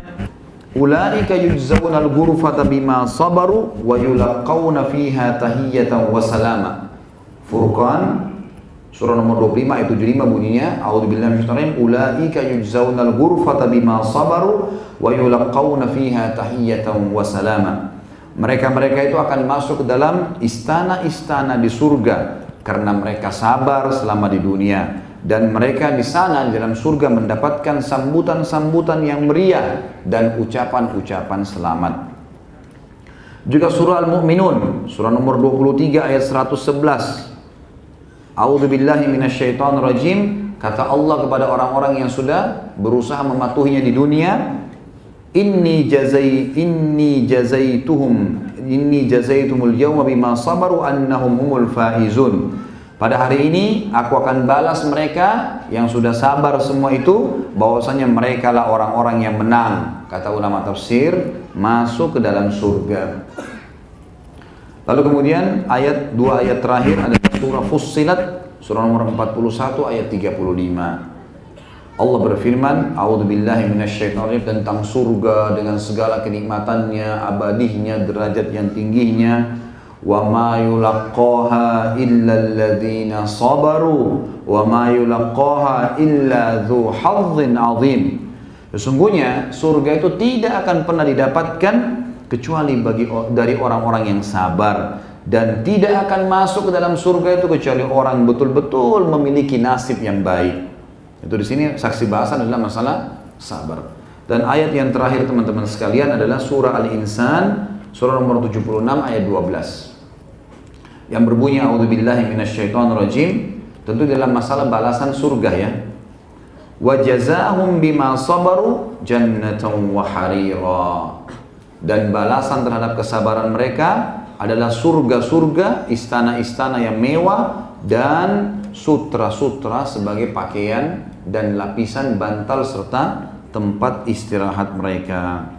ulaika yujzauna al-ghurfata bima sabaru wa yulaqauna fiha tahiyatan wa salama. Furqan surah nomor 25 ayat 75 bunyinya a'udzubillahi minasyaitonir rajim ulaika yujzauna al-ghurfata bima sabaru wa yulaqauna fiha tahiyatan wa salama. Mereka itu akan masuk ke dalam istana-istana di surga karena mereka sabar selama di dunia, dan mereka di sana di dalam surga mendapatkan sambutan-sambutan yang meriah dan ucapan-ucapan selamat. Juga surah Al-Mu'minun surah nomor 23 ayat 111. A'udzubillahi minasyaitonir rajim. Kata Allah kepada orang-orang yang sudah berusaha mematuhinya di dunia, inni jazaitumul yawma bima sabaru annahum humul faizun. Pada hari ini aku akan balas mereka yang sudah sabar semua itu, bahwasanya mereka lah orang-orang yang menang. Kata ulama tafsir, masuk ke dalam surga. Lalu kemudian dua ayat terakhir adalah surah Fussilat, surah nomor 41 ayat 35. Allah berfirman, a'udzubillahi minasyaitonir rajim, tentang surga dengan segala kenikmatannya, abadihnya, derajat yang tingginya. Wa ma yulaqqaha illa alladzina sabaru wa ma yulaqqaha illa dzu hazzin 'adzim. Sesungguhnya surga itu tidak akan pernah didapatkan kecuali dari orang-orang yang sabar, dan tidak akan masuk ke dalam surga itu kecuali orang betul-betul memiliki nasib yang baik. Itu di sini saksi bahasan adalah masalah sabar. Dan ayat yang terakhir teman-teman sekalian adalah surah Al-Insan, surah nomor 76 ayat 12. Yang berbunyi a'udzubillahi minasyaitonirrajim, tentu dalam masalah balasan surga ya. Wa jazaahum bima sabaru jannatan wa harira. Dan balasan terhadap kesabaran mereka adalah surga-surga, istana-istana yang mewah, dan sutra-sutra sebagai pakaian dan lapisan bantal serta tempat istirahat mereka.